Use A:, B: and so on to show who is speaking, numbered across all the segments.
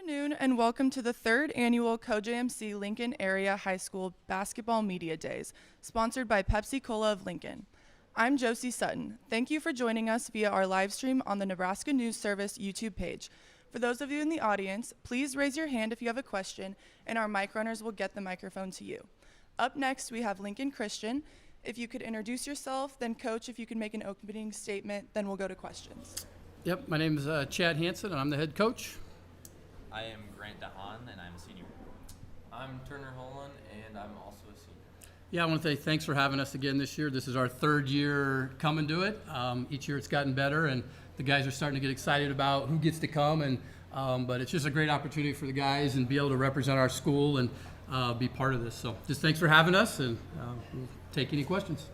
A: afternoon and welcome to the third annual CoJMC Lincoln Area High School Basketball Media Days, sponsored by Pepsi Cola of Lincoln. I'm Josie Sutton. Thank you for joining us via our live stream on the Nebraska News Service YouTube page. For those of you in the audience, please raise your hand if you have a question, and our mic runners will get the microphone to you. Up next, we have Lincoln Christian. If you could introduce yourself, then Coach, if you could make an opening statement, then we'll go to questions.
B: Yep, my name is Chad Hansen, and I'm the head coach.
C: I am Grant DeHaan, and I'm a senior.
D: I'm Turner Holland, and I'm also a senior.
B: Yeah, I want to say thanks for having us again this year. This is our third year coming to it. Each year it's gotten better, and the guys are starting to get excited about who gets to come. But it's just a great opportunity for the guys and be able to represent our school and be part of this. So just thanks for having us, and we'll take any questions.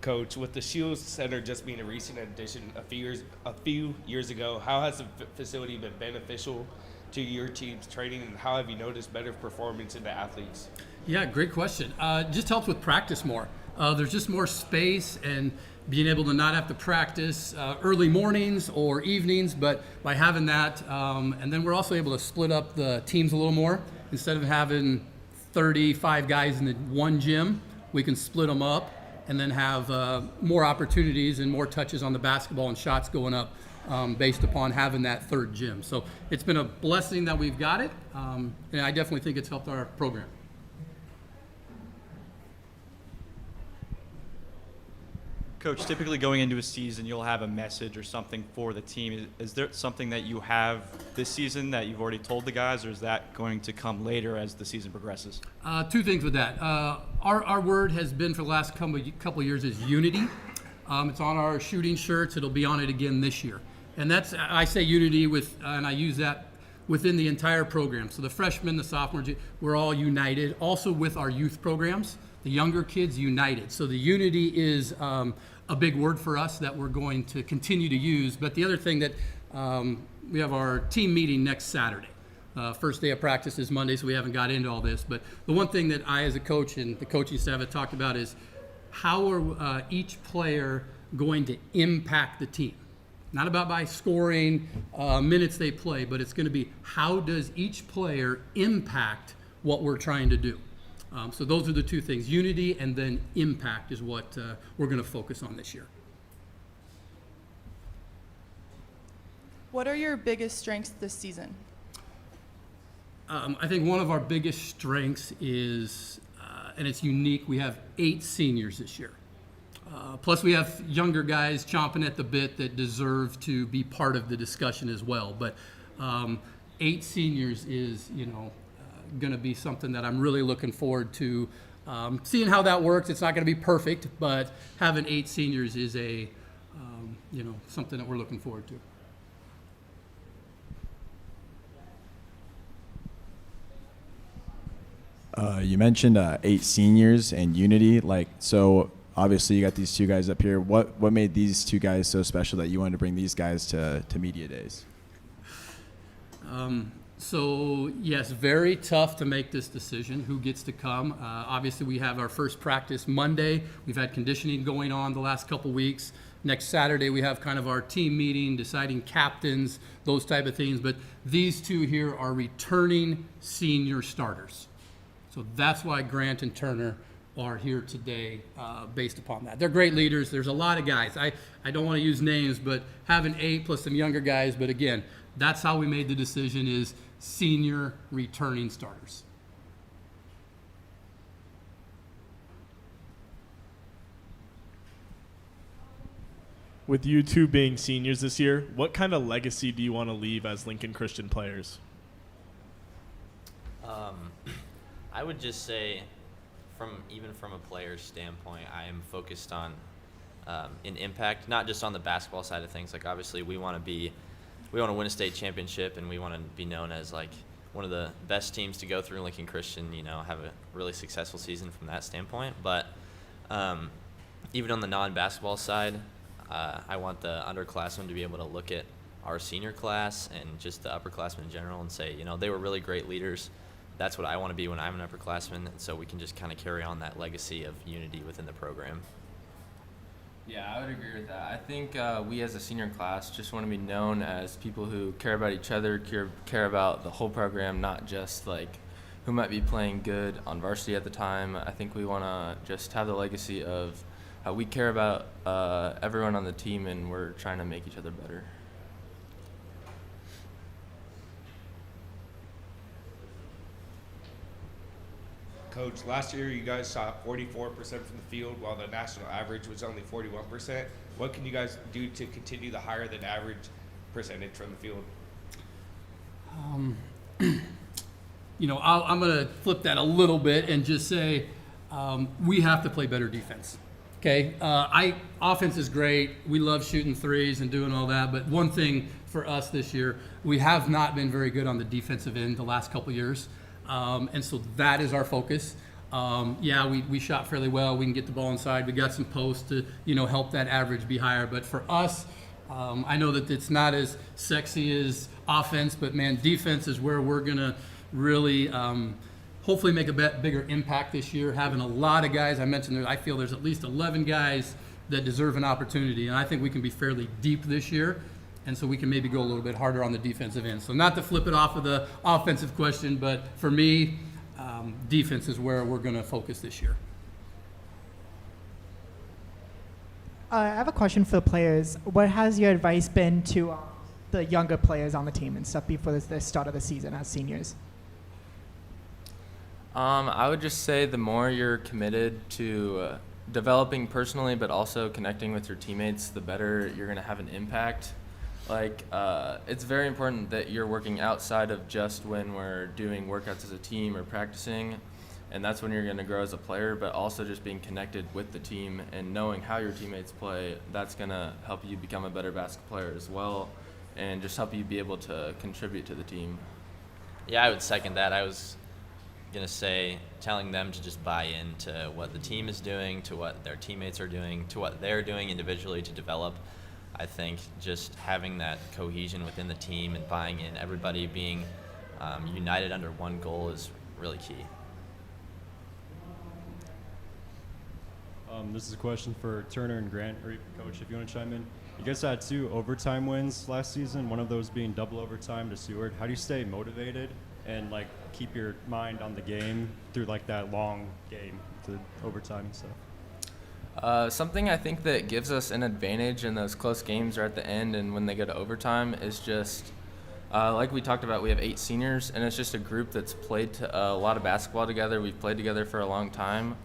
E: Coach, with the Shields Center just being a recent addition a few years ago, how has the facility been beneficial to your team's training, and how have you noticed better performance in the athletes?
B: Yeah, great question. Just helps with practice more. There's just more space and being able to not have to practice early mornings or evenings, but by having that, and then we're also able to split up the teams a little more. Instead of having 35 guys in the one gym, we can split them up and then have more opportunities and more touches on the basketball and shots going up based upon having that third gym. So it's been a blessing that we've got it, and I definitely think it's helped our program.
F: Coach, typically going into a season, you'll have a message or something for the team. Is there something that you have this season that you've already told the guys, or is that going to come later as the season progresses?
B: Two things with that. Our word has been for the last couple of years is unity. It's on our shooting shirts. It'll be on it again this year. And that's, I say unity with, and I use that within the entire program. So the freshmen, the sophomores, we're all united. Also with our youth programs, the younger kids united. So the unity is a big word for us that we're going to continue to use. But the other thing that we have our team meeting next Saturday. First day of practice is Monday, so we haven't got into all this. But the one thing that I as a coach and the coaching staff have talked about is how are each player going to impact the team? Not about by scoring minutes they play, but it's going to be how does each player impact what we're trying to do. So those are the two things. Unity and then impact is what we're going to focus on this year.
A: What are your biggest strengths this season?
B: I think one of our biggest strengths is, and it's unique, we have 8 seniors this year. Plus we have younger guys chomping at the bit that deserve to be part of the discussion as well. But 8 seniors is, going to be something that I'm really looking forward to seeing how that works. It's not going to be perfect, but having 8 seniors is a, something that we're looking forward to.
G: You mentioned 8 seniors and unity. So obviously you got these 2 guys up here. What made these 2 guys so special that you wanted to bring these guys to media days?
B: So yes, very tough to make this decision, who gets to come. Obviously we have our first practice Monday. We've had conditioning going on the last couple weeks. Next Saturday we have kind of our team meeting, deciding captains, those type of things. But these 2 here are returning senior starters. So that's why Grant and Turner are here today based upon that. They're great leaders. There's a lot of guys. I don't want to use names, but having 8 plus some younger guys. But again, that's how we made the decision is senior returning starters.
H: With you 2 being seniors this year, what kind of legacy do you want to leave as Lincoln Christian players?
C: I would just say, even from a player's standpoint, I am focused on an impact, not just on the basketball side of things. Like obviously, we want to win a state championship, and we want to be known as like one of the best teams to go through Lincoln Christian. Have a really successful season from that standpoint. But even on the non-basketball side, I want the underclassmen to be able to look at our senior class and just the upperclassmen in general and say, they were really great leaders. that's what I want to be when I'm an upperclassman, and so we can just kind of carry on that legacy of unity within the program.
D: Yeah, I would agree with that. I think we as a senior class just want to be known as people who care about each other, care about the whole program, not just like who might be playing good on varsity at the time. I think we want to just have the legacy of how we care about everyone on the team, and we're trying to make each other better.
E: Coach, last year you guys shot 44% from the field while the national average was only 41%. What can you guys do to continue the higher than average percentage from the field?
B: I'm going to flip that a little bit and just say we have to play better defense. Okay, offense is great. We love shooting threes and doing all that. But one thing for us this year, we have not been very good on the defensive end the last couple years. And so that is our focus. We shot fairly well. We can get the ball inside. We got some posts to, help that average be higher. But for us, I know that it's not as sexy as offense, but man, defense is where we're going to really hopefully make a bigger impact this year. Having a lot of guys, I mentioned, I feel there's at least 11 guys that deserve an opportunity. And I think we can be fairly deep this year. And so we can maybe go a little bit harder on the defensive end. So not to flip it off of the offensive question, but for me, defense is where we're going to focus this year.
I: I have a question for the players. What has your advice been to the younger players on the team and stuff before the start of the season as seniors?
D: I would just say the more you're committed to developing personally, but also connecting with your teammates, the better you're going to have an impact. It's very important that you're working outside of just when we're doing workouts as a team or practicing, and that's when you're going to grow as a player, but also just being connected with the team and knowing how your teammates play. That's going to help you become a better basketball player as well, and just help you be able to contribute to the team.
C: Yeah, I would second that. I was going to say telling them to just buy into what the team is doing, to what their teammates are doing, to what they're doing individually to develop. I think just having that cohesion within the team and buying in, everybody being united under one goal is really key.
J: This is a question for Turner and Grant, or Coach, if you want to chime in. You guys had 2 overtime wins last season, one of those being double overtime to Seward. How do you stay motivated and keep your mind on the game through that long game to overtime and stuff?
D: Something I think that gives us an advantage in those close games or at the end and when they go to overtime is just, like we talked about, we have 8 seniors, and it's just a group that's played a lot of basketball together. We've played together for a long time,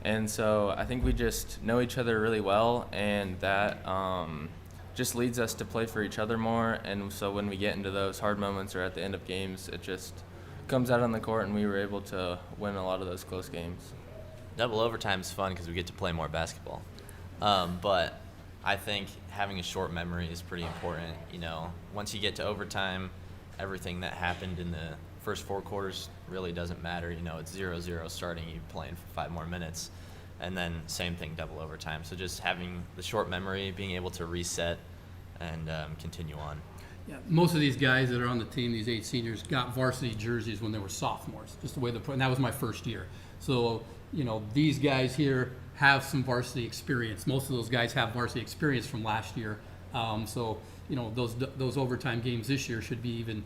D: and so I think we just know each other really well, and that just leads us to play for each other more. And so when we get into those hard moments or at the end of games, it just comes out on the court, and we were able to win a lot of those close games.
C: Double overtime is fun because we get to play more basketball. But I think having a short memory is pretty important. Once you get to overtime, everything that happened in the first 4 quarters really doesn't matter. It's 0-0 starting, you playing for 5 more minutes. And then same thing, double overtime. So just having the short memory, being able to reset and continue on.
B: Yeah, most of these guys that are on the team, these 8 seniors, got varsity jerseys when they were sophomores, just the way and that was my first year. So, these guys here have some varsity experience. Most of those guys have varsity experience from last year. Those overtime games this year should be even,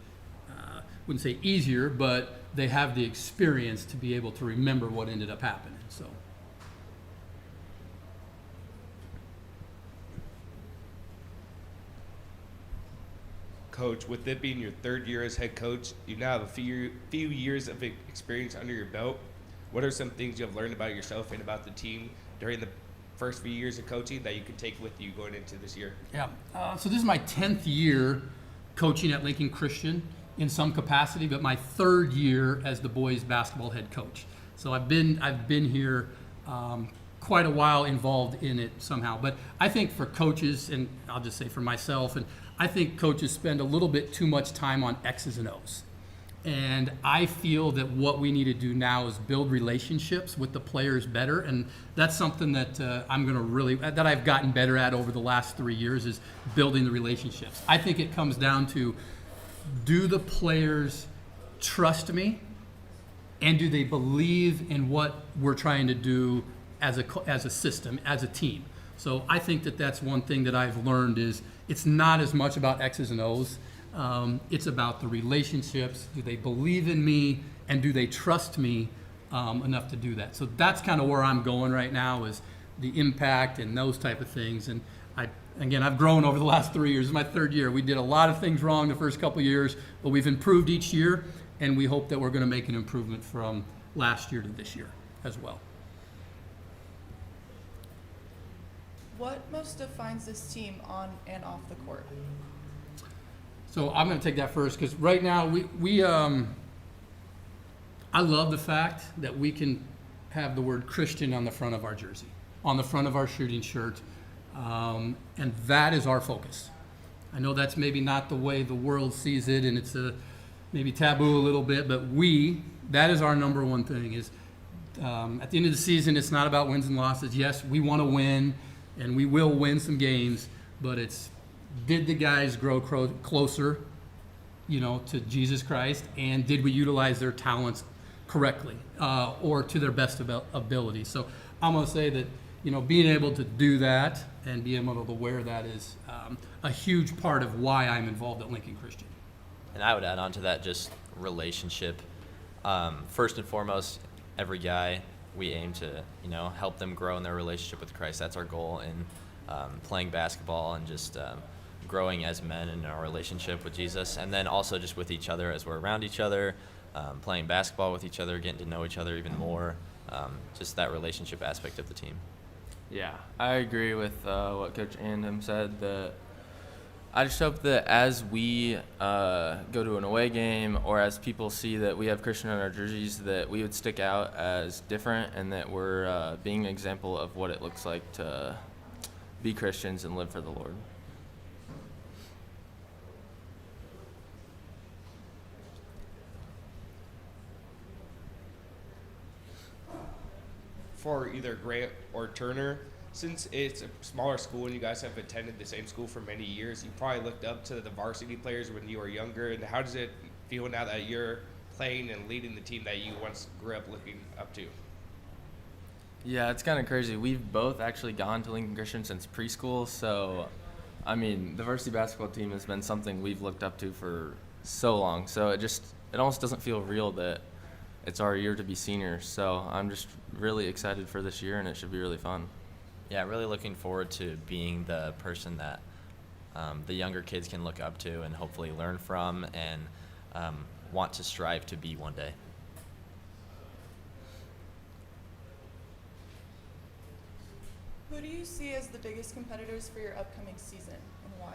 B: wouldn't say easier, but they have the experience to be able to remember what ended up happening. So.
E: Coach, with it being your 3rd year as head coach, you now have a few years of experience under your belt. What are some things you have learned about yourself and about the team during the first few years of coaching that you can take with you going into this year?
B: Yeah, so this is my 10th year coaching at Lincoln Christian in some capacity, but my 3rd year as the boys basketball head coach. So I've been here quite a while involved in it somehow. But I think for coaches, and I'll just say for myself, and I think coaches spend a little bit too much time on X's and O's. And I feel that what we need to do now is build relationships with the players better, and that's something that that I've gotten better at over the last 3 years, is building the relationships. I think it comes down to, do the players trust me, and do they believe in what we're trying to do as a system, as a team? So I think that that's one thing that I've learned is it's not as much about X's and O's. It's about the relationships. Do they believe in me, and do they trust me enough to do that? So that's kind of where I'm going right now, is the impact and those type of things. And I've grown over the last 3 years. This is my third year. We did a lot of things wrong the first couple of years, but we've improved each year, and we hope that we're going to make an improvement from last year to this year as well.
A: What most defines this team on and off the court?
B: So I'm going to take that first, because right now I love the fact that we can have the word Christian on the front of our jersey, on the front of our shooting shirt, and that is our focus. I know that's maybe not the way the world sees it, and it's maybe taboo a little bit, but that is our number one thing. Is at the end of the season, it's not about wins and losses. Yes, we want to win, and we will win some games, but it's, did the guys grow closer, to Jesus Christ, and did we utilize their talents correctly or to their best ability? So I'm going to say that, being able to do that and being able to wear that is a huge part of why I'm involved at Lincoln Christian.
C: And I would add on to that just relationship. First and foremost, every guy, we aim to, help them grow in their relationship with Christ. That's our goal in playing basketball and just growing as men in our relationship with Jesus. And then also just with each other as we're around each other, playing basketball with each other, getting to know each other even more, just that relationship aspect of the team.
D: Yeah, I agree with what Coach Andem said. I just hope that as we go to an away game, or as people see that we have Christian on our jerseys, that we would stick out as different, and that we're being an example of what it looks like to be Christians and live for the Lord.
E: For either Grant or Turner, since it's a smaller school and you guys have attended the same school for many years, you probably looked up to the varsity players when you were younger. And how does it feel now that you're playing and leading the team that you once grew up looking up to?
D: Yeah, it's kind of crazy. We've both actually gone to Lincoln Christian since preschool. So, the varsity basketball team has been something we've looked up to for so long. So it almost doesn't feel real that it's our year to be seniors. So I'm just really excited for this year, and it should be really fun.
C: Yeah, really looking forward to being the person that the younger kids can look up to and hopefully learn from and want to strive to be one day.
A: Who do you see as the biggest competitors for your upcoming season, and why?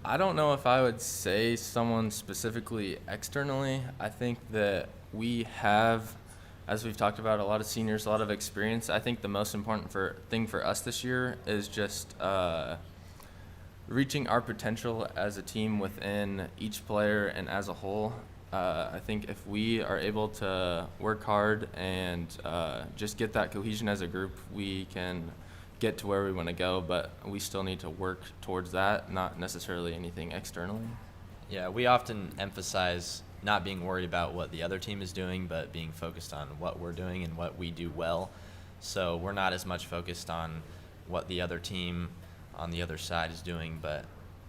D: I don't know if I would say someone specifically externally. I think that we have, as we've talked about, a lot of seniors, a lot of experience. I think the most important thing for us this year is just reaching our potential as a team within each player and as a whole. I think if we are able to work hard and just get that cohesion as a group, we can get to where we want to go, but we still need to work towards that, not necessarily anything externally.
C: Yeah, we often emphasize not being worried about what the other team is doing, but being focused on what we're doing and what we do well. So we're not as much focused on what the other team on the other side is doing, but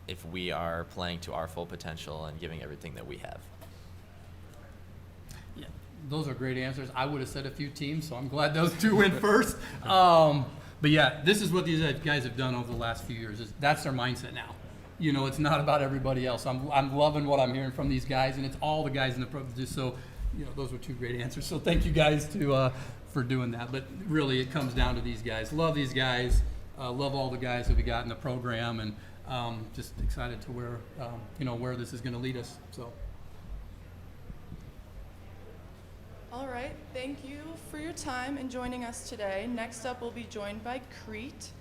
C: if we are playing to our full potential and giving everything that we have.
B: Yeah, those are great answers. I would have said a few teams, so I'm glad those two went first. But yeah, this is what these guys have done over the last few years. That's their mindset now. It's not about everybody else. I'm loving what I'm hearing from these guys, and it's all the guys in the program. Just so, those were two great answers. So thank you guys for doing that. But really, it comes down to these guys. Love these guys. Love all the guys that we got in the program, and just excited to where this is going to lead us. So.
A: All right, thank you for your time and joining us today. Next up, we'll be joined by Crete.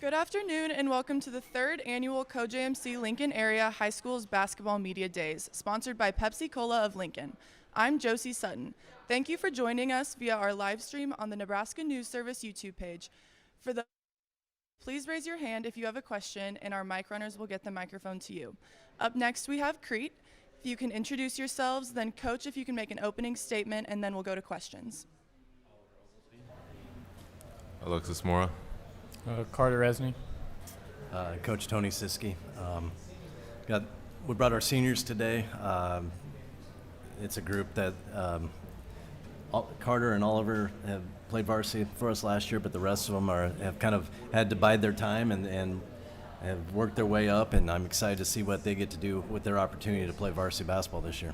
A: Good afternoon and welcome to the third annual CoJMC Lincoln Area High School's Basketball Media Days, sponsored by Pepsi Cola of Lincoln. I'm Josie Sutton. Thank you for joining us via our live stream on the Nebraska News Service YouTube page. Please raise your hand if you have a question and our mic runners will get the microphone to you. Up next we have Crete. If you can introduce yourselves, then Coach if you can make an opening statement, and then we'll go to questions.
K: Alexis Mora.
L: Carter Resney.
M: Coach Tony Siski. We brought our seniors today. It's a group that Carter and Oliver have played varsity for us last year, but the rest of them have kind of had to bide their time and have worked their way up, and I'm excited to see what they get to do with their opportunity to play varsity basketball this year.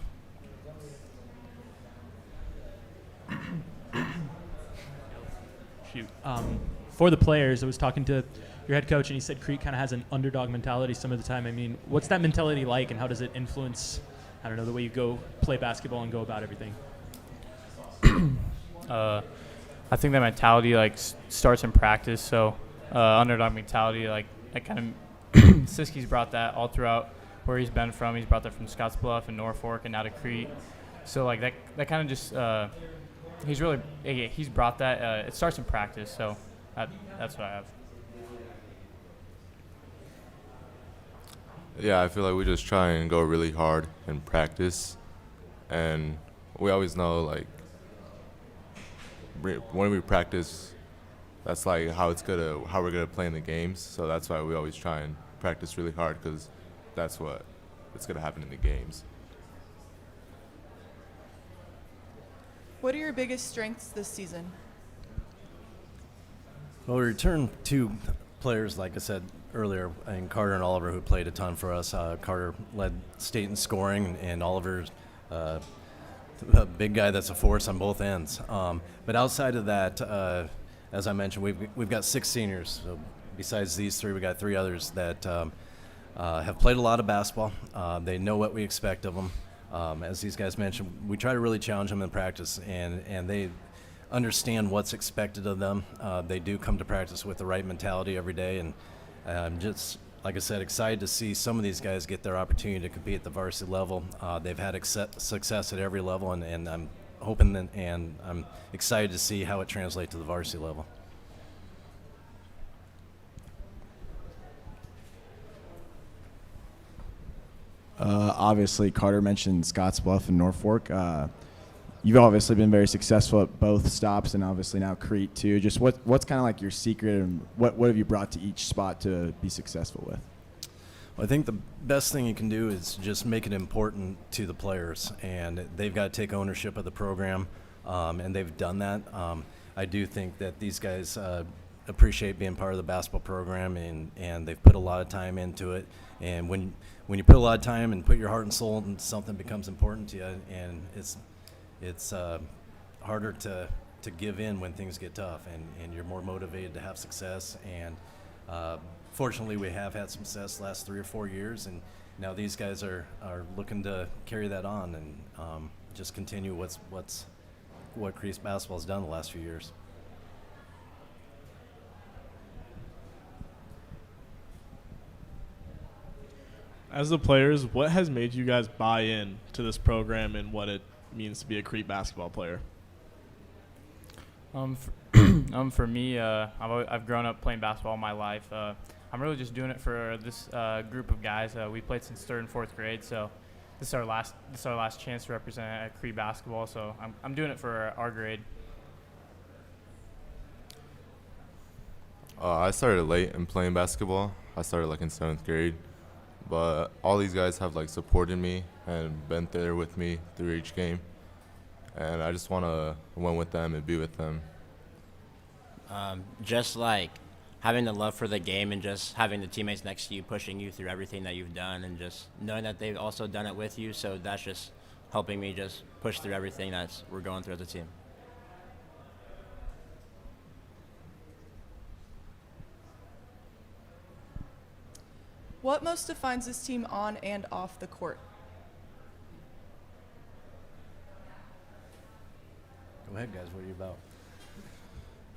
L: For the players, I was talking to your head coach, and he said Crete kind of has an underdog mentality some of the time. I mean, what's that mentality like, and how does it influence, I don't know, the way you go play basketball and go about everything?
N: I think that mentality starts in practice. So underdog mentality, that kind of Siski's brought that all throughout where he's been from. He's brought that from Scottsbluff and Norfolk and now to Crete. So that kind of just he's brought that. It starts in practice. So that's what I have.
K: Yeah, I feel like we just try and go really hard in practice, and we always know when we practice, that's how we're gonna play in the games. So that's why we always try and practice really hard, because that's what's gonna happen in the games.
A: What are your biggest strengths this season?
M: Well, we returned two players, like I said earlier, and Carter and Oliver, who played a ton for us. Carter led state in scoring, and Oliver's a big guy that's a force on both ends. But outside of that, as I mentioned, we've got 6 seniors. So besides these 3, we got 3 others that have played a lot of basketball. They know what we expect of them. As these guys mentioned, we try to really challenge them in practice, and they understand what's expected of them. They do come to practice with the right mentality every day, and I'm just, like I said, excited to see some of these guys get their opportunity to compete at the varsity level. They've had success at every level, and I'm hoping and I'm excited to see how it translates to the varsity level.
G: Obviously, Carter mentioned Scottsbluff and Norfolk. You've obviously been very successful at both stops, and obviously now Crete too. Just what's kind of like your secret, and what have you brought to each spot to be successful with?
M: Well, I think the best thing you can do is just make it important to the players, and they've got to take ownership of the program, and they've done that. I do think that these guys appreciate being part of the basketball program, and they've put a lot of time into it. And when you put a lot of time and put your heart and soul into something, becomes important to you, and it's harder to give in when things get tough, and you're more motivated to have success. And fortunately, we have had some success the last 3 or 4 years, and now these guys are looking to carry that on and just continue what Crete basketball has done the last few years.
H: As the players, what has made you guys buy in to this program and what it means to be a Crete basketball player?
N: For me, I've grown up playing basketball all my life. I'm really just doing it for this group of guys. We played since 3rd and 4th grade, so this is our last chance to represent Crete basketball. So I'm doing it for our grade.
K: I started late in playing basketball. I started in 7th grade, but all these guys have supported me and been there with me through each game, and I just want to win with them and be with them.
O: Just having the love for the game and just having the teammates next to you pushing you through everything that you've done, and just knowing that they've also done it with you. So that's just helping me just push through everything we're going through as a team.
A: What most defines this team on and off the court?
M: Go ahead, guys. What are you about?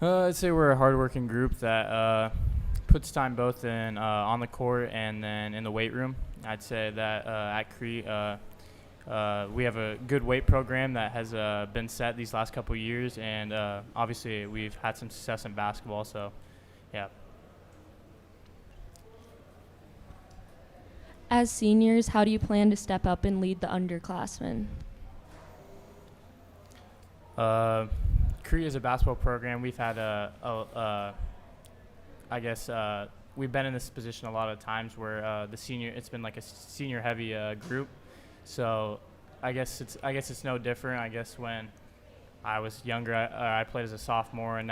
N: I'd say we're a hardworking group that puts time both in on the court and then in the weight room. I'd say that at Crete, we have a good weight program that has been set these last couple years, and obviously we've had some success in basketball. So, yeah.
P: As seniors, how do you plan to step up and lead the underclassmen?
N: Crete is a basketball program. We've had we've been in this position a lot of times where it's been like a senior heavy group. So I guess it's no different. I guess when I was younger, I played as a sophomore, and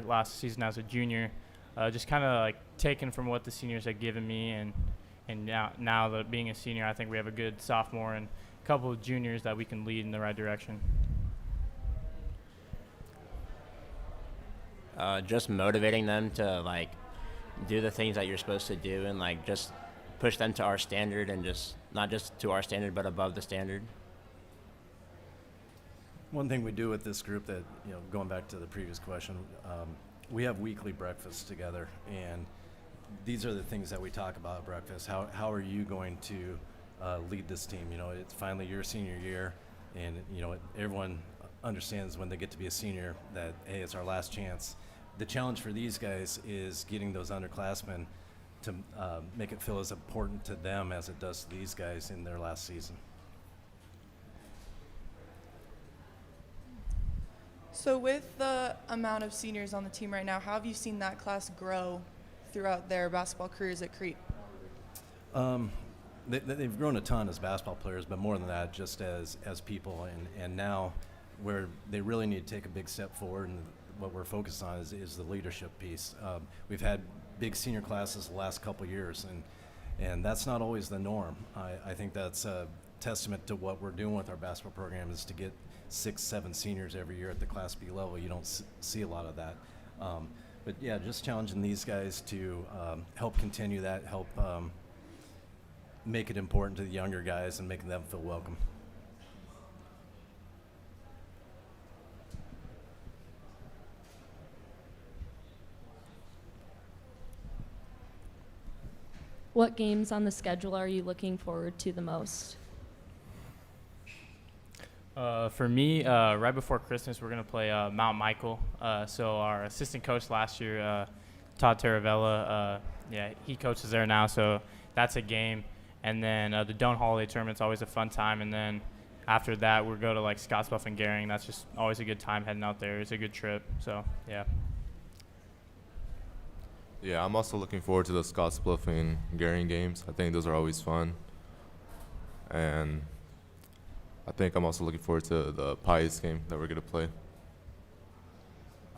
N: last season as a junior. Just kind of like taken from what the seniors had given me, and now that being a senior, I think we have a good sophomore and a couple of juniors that we can lead in the right direction.
O: Just motivating them to like do the things that you're supposed to do, and like just push them to our standard, and just not just to our standard but above the standard.
M: One thing we do with this group that, going back to the previous question, we have weekly breakfasts together, and these are the things that we talk about at breakfast. How are you going to lead this team? It's finally your senior year, and everyone understands when they get to be a senior that, hey, it's our last chance. The challenge for these guys is getting those underclassmen to make it feel as important to them as it does to these guys in their last season.
A: So with the amount of seniors on the team right now, how have you seen that class grow throughout their basketball careers at Crete?
M: They've grown a ton as basketball players, but more than that, just as people. And now where they really need to take a big step forward, and what we're focused on is the leadership piece. We've had big senior classes the last couple years, and that's not always the norm. I think that's a testament to what we're doing with our basketball program, is to get 6-7 seniors every year at the Class B level. You don't see a lot of that. But yeah, just challenging these guys to help continue that, help make it important to the younger guys and making them feel welcome.
P: What games on the schedule are you looking forward to the most?
N: For me, right before Christmas, we're going to play Mount Michael. So our assistant coach last year, Todd Taravella, he coaches there now, so that's a game. And then the Doan Holiday Tournament's always a fun time. And then after that, we'll go to like Scottsbluff and Gering. That's just always a good time heading out there. It's a good trip, so yeah.
K: Yeah, I'm also looking forward to the Scottsbluff and Gering games. I think those are always fun. And I think I'm also looking forward to the Pies game that we're going to play.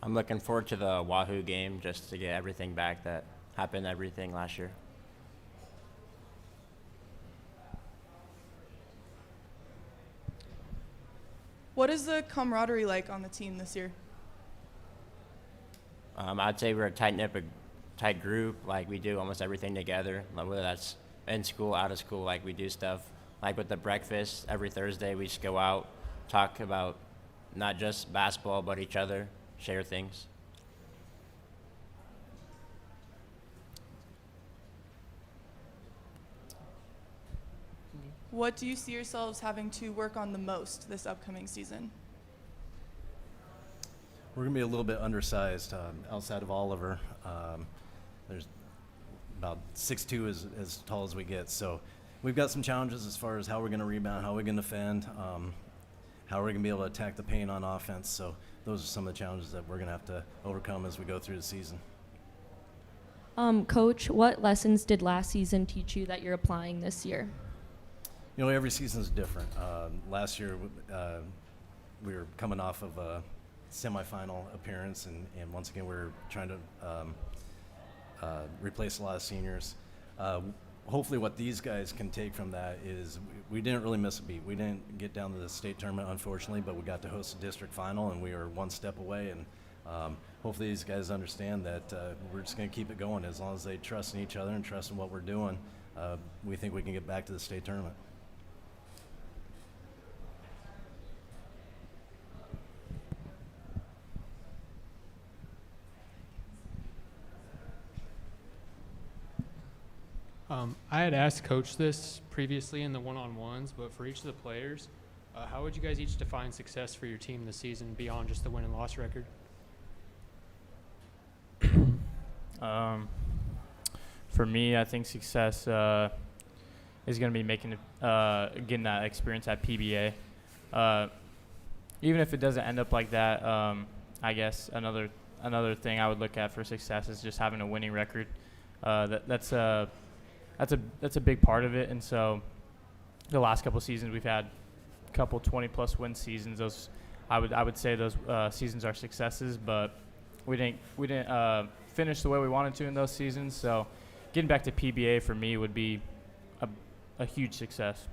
O: I'm looking forward to the Wahoo game, just to get everything back that happened last year.
A: What is the camaraderie like on the team this year?
O: I'd say we're a tight group. Like, we do almost everything together, like whether that's in school, out of school. Like, we do stuff like with the breakfast every Thursday. We just go out, talk about not just basketball but each other, share things.
A: What do you see yourselves having to work on the most this upcoming season?
M: We're going to be a little bit undersized outside of Oliver. There's about 6'2" as tall as we get. So we've got some challenges as far as how we're going to rebound, how we're going to defend, how we're going to be able to attack the paint on offense. So those are some of the challenges that we're going to have to overcome as we go through the season.
P: Coach, what lessons did last season teach you that you're applying this year?
M: Every season is different. Last year, we were coming off of a semifinal appearance, and once again, we're trying to replace a lot of seniors. Hopefully what these guys can take from that is we didn't really miss a beat. We didn't get down to the state tournament, unfortunately, but we got to host the district final, and we were one step away. And hopefully these guys understand that we're just going to keep it going. As long as they trust in each other and trust in what we're doing, we think we can get back to the state tournament.
Q: I had asked Coach this previously in the one-on-ones, but for each of the players, how would you guys each define success for your team this season beyond just the win and loss record?
N: For me, I think success is going to be getting that experience at PBA. Even if it doesn't end up like that, I guess another thing I would look at for success is just having a winning record. That's a big part of it. And so, the last couple seasons we've had a couple 20+ win seasons. Those I would say those seasons are successes, but we didn't finish the way we wanted to in those seasons. So, getting back to PBA for me would be a huge success.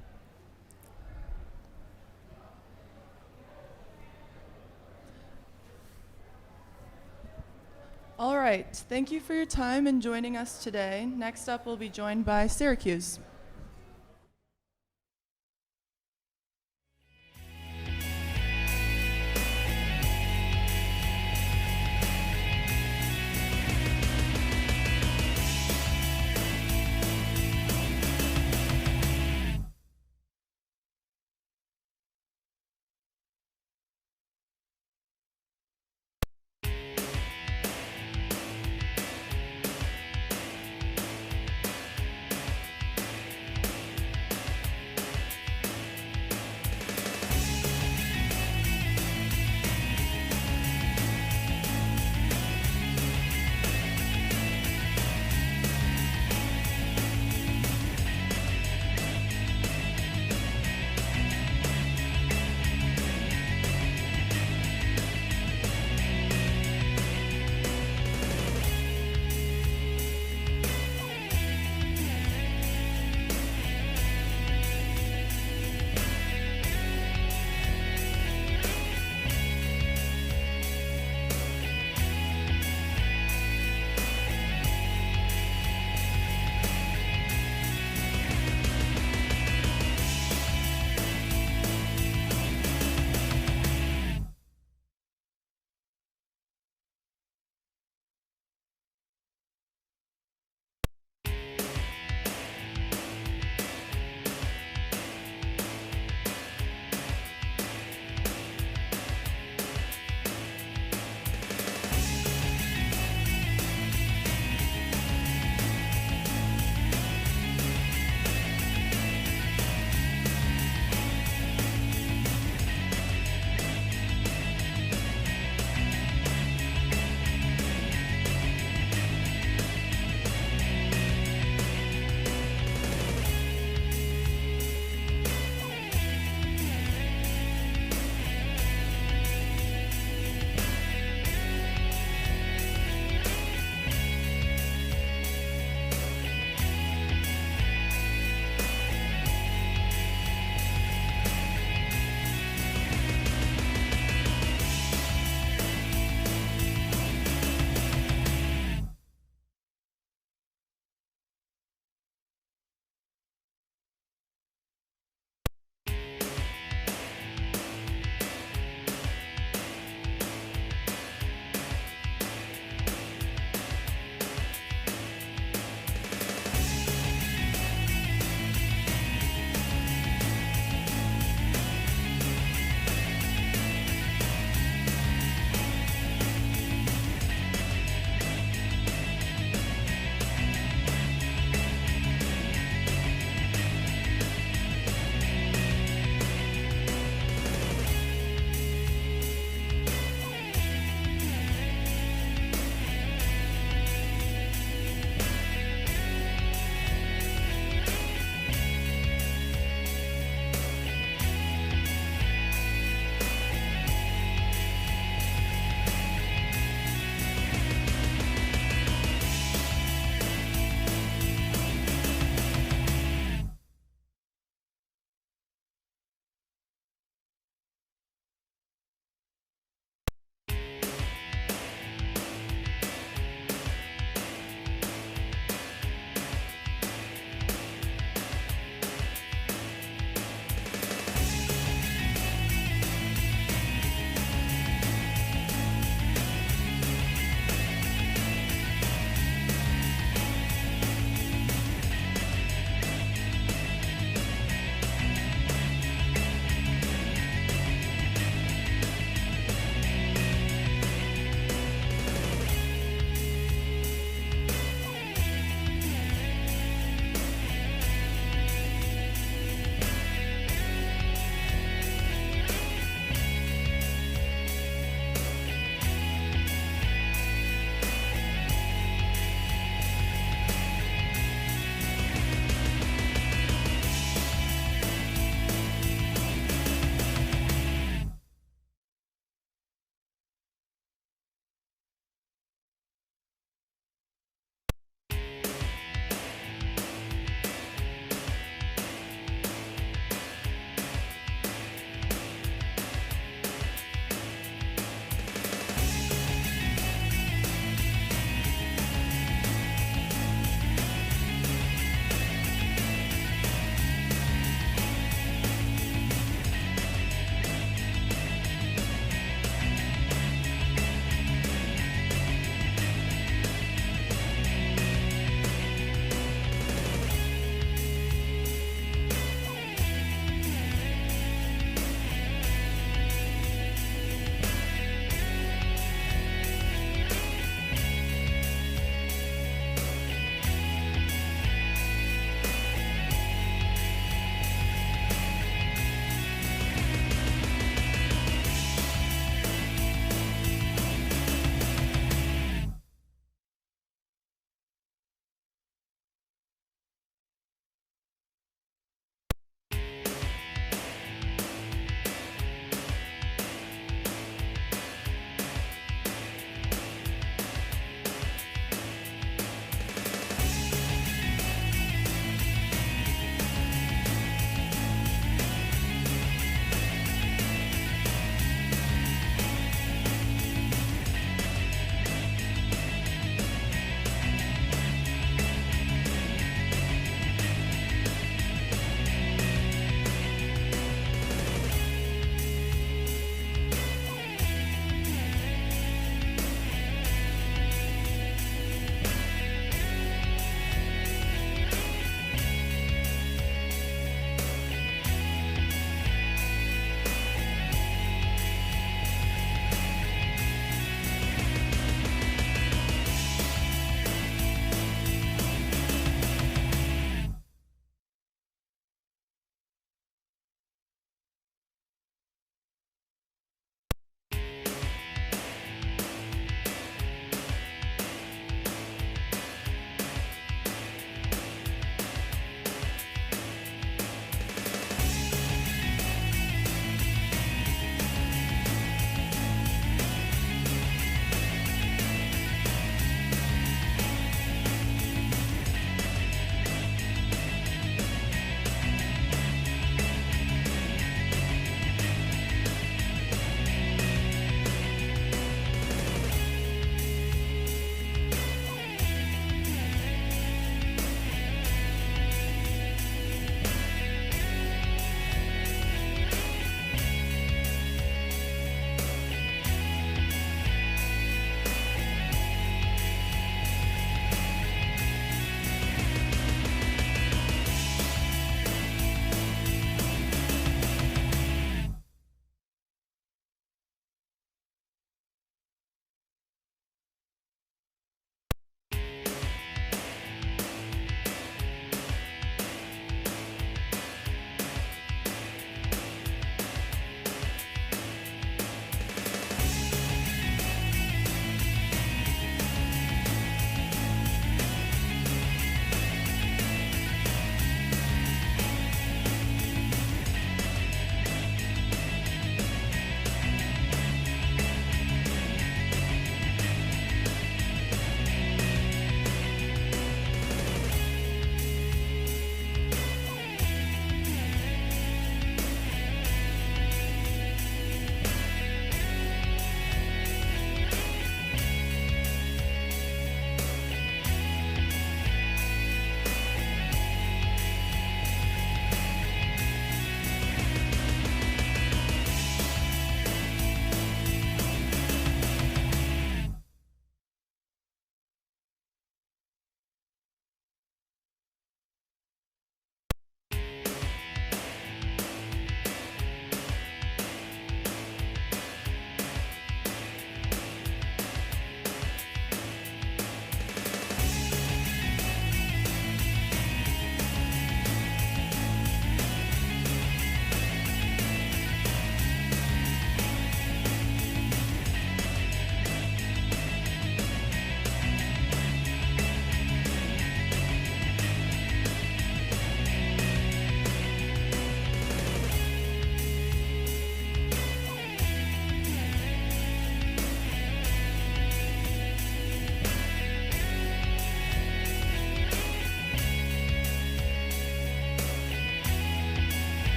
A: All right. Thank you for your time and joining us today. Next up, we'll be joined by Syracuse.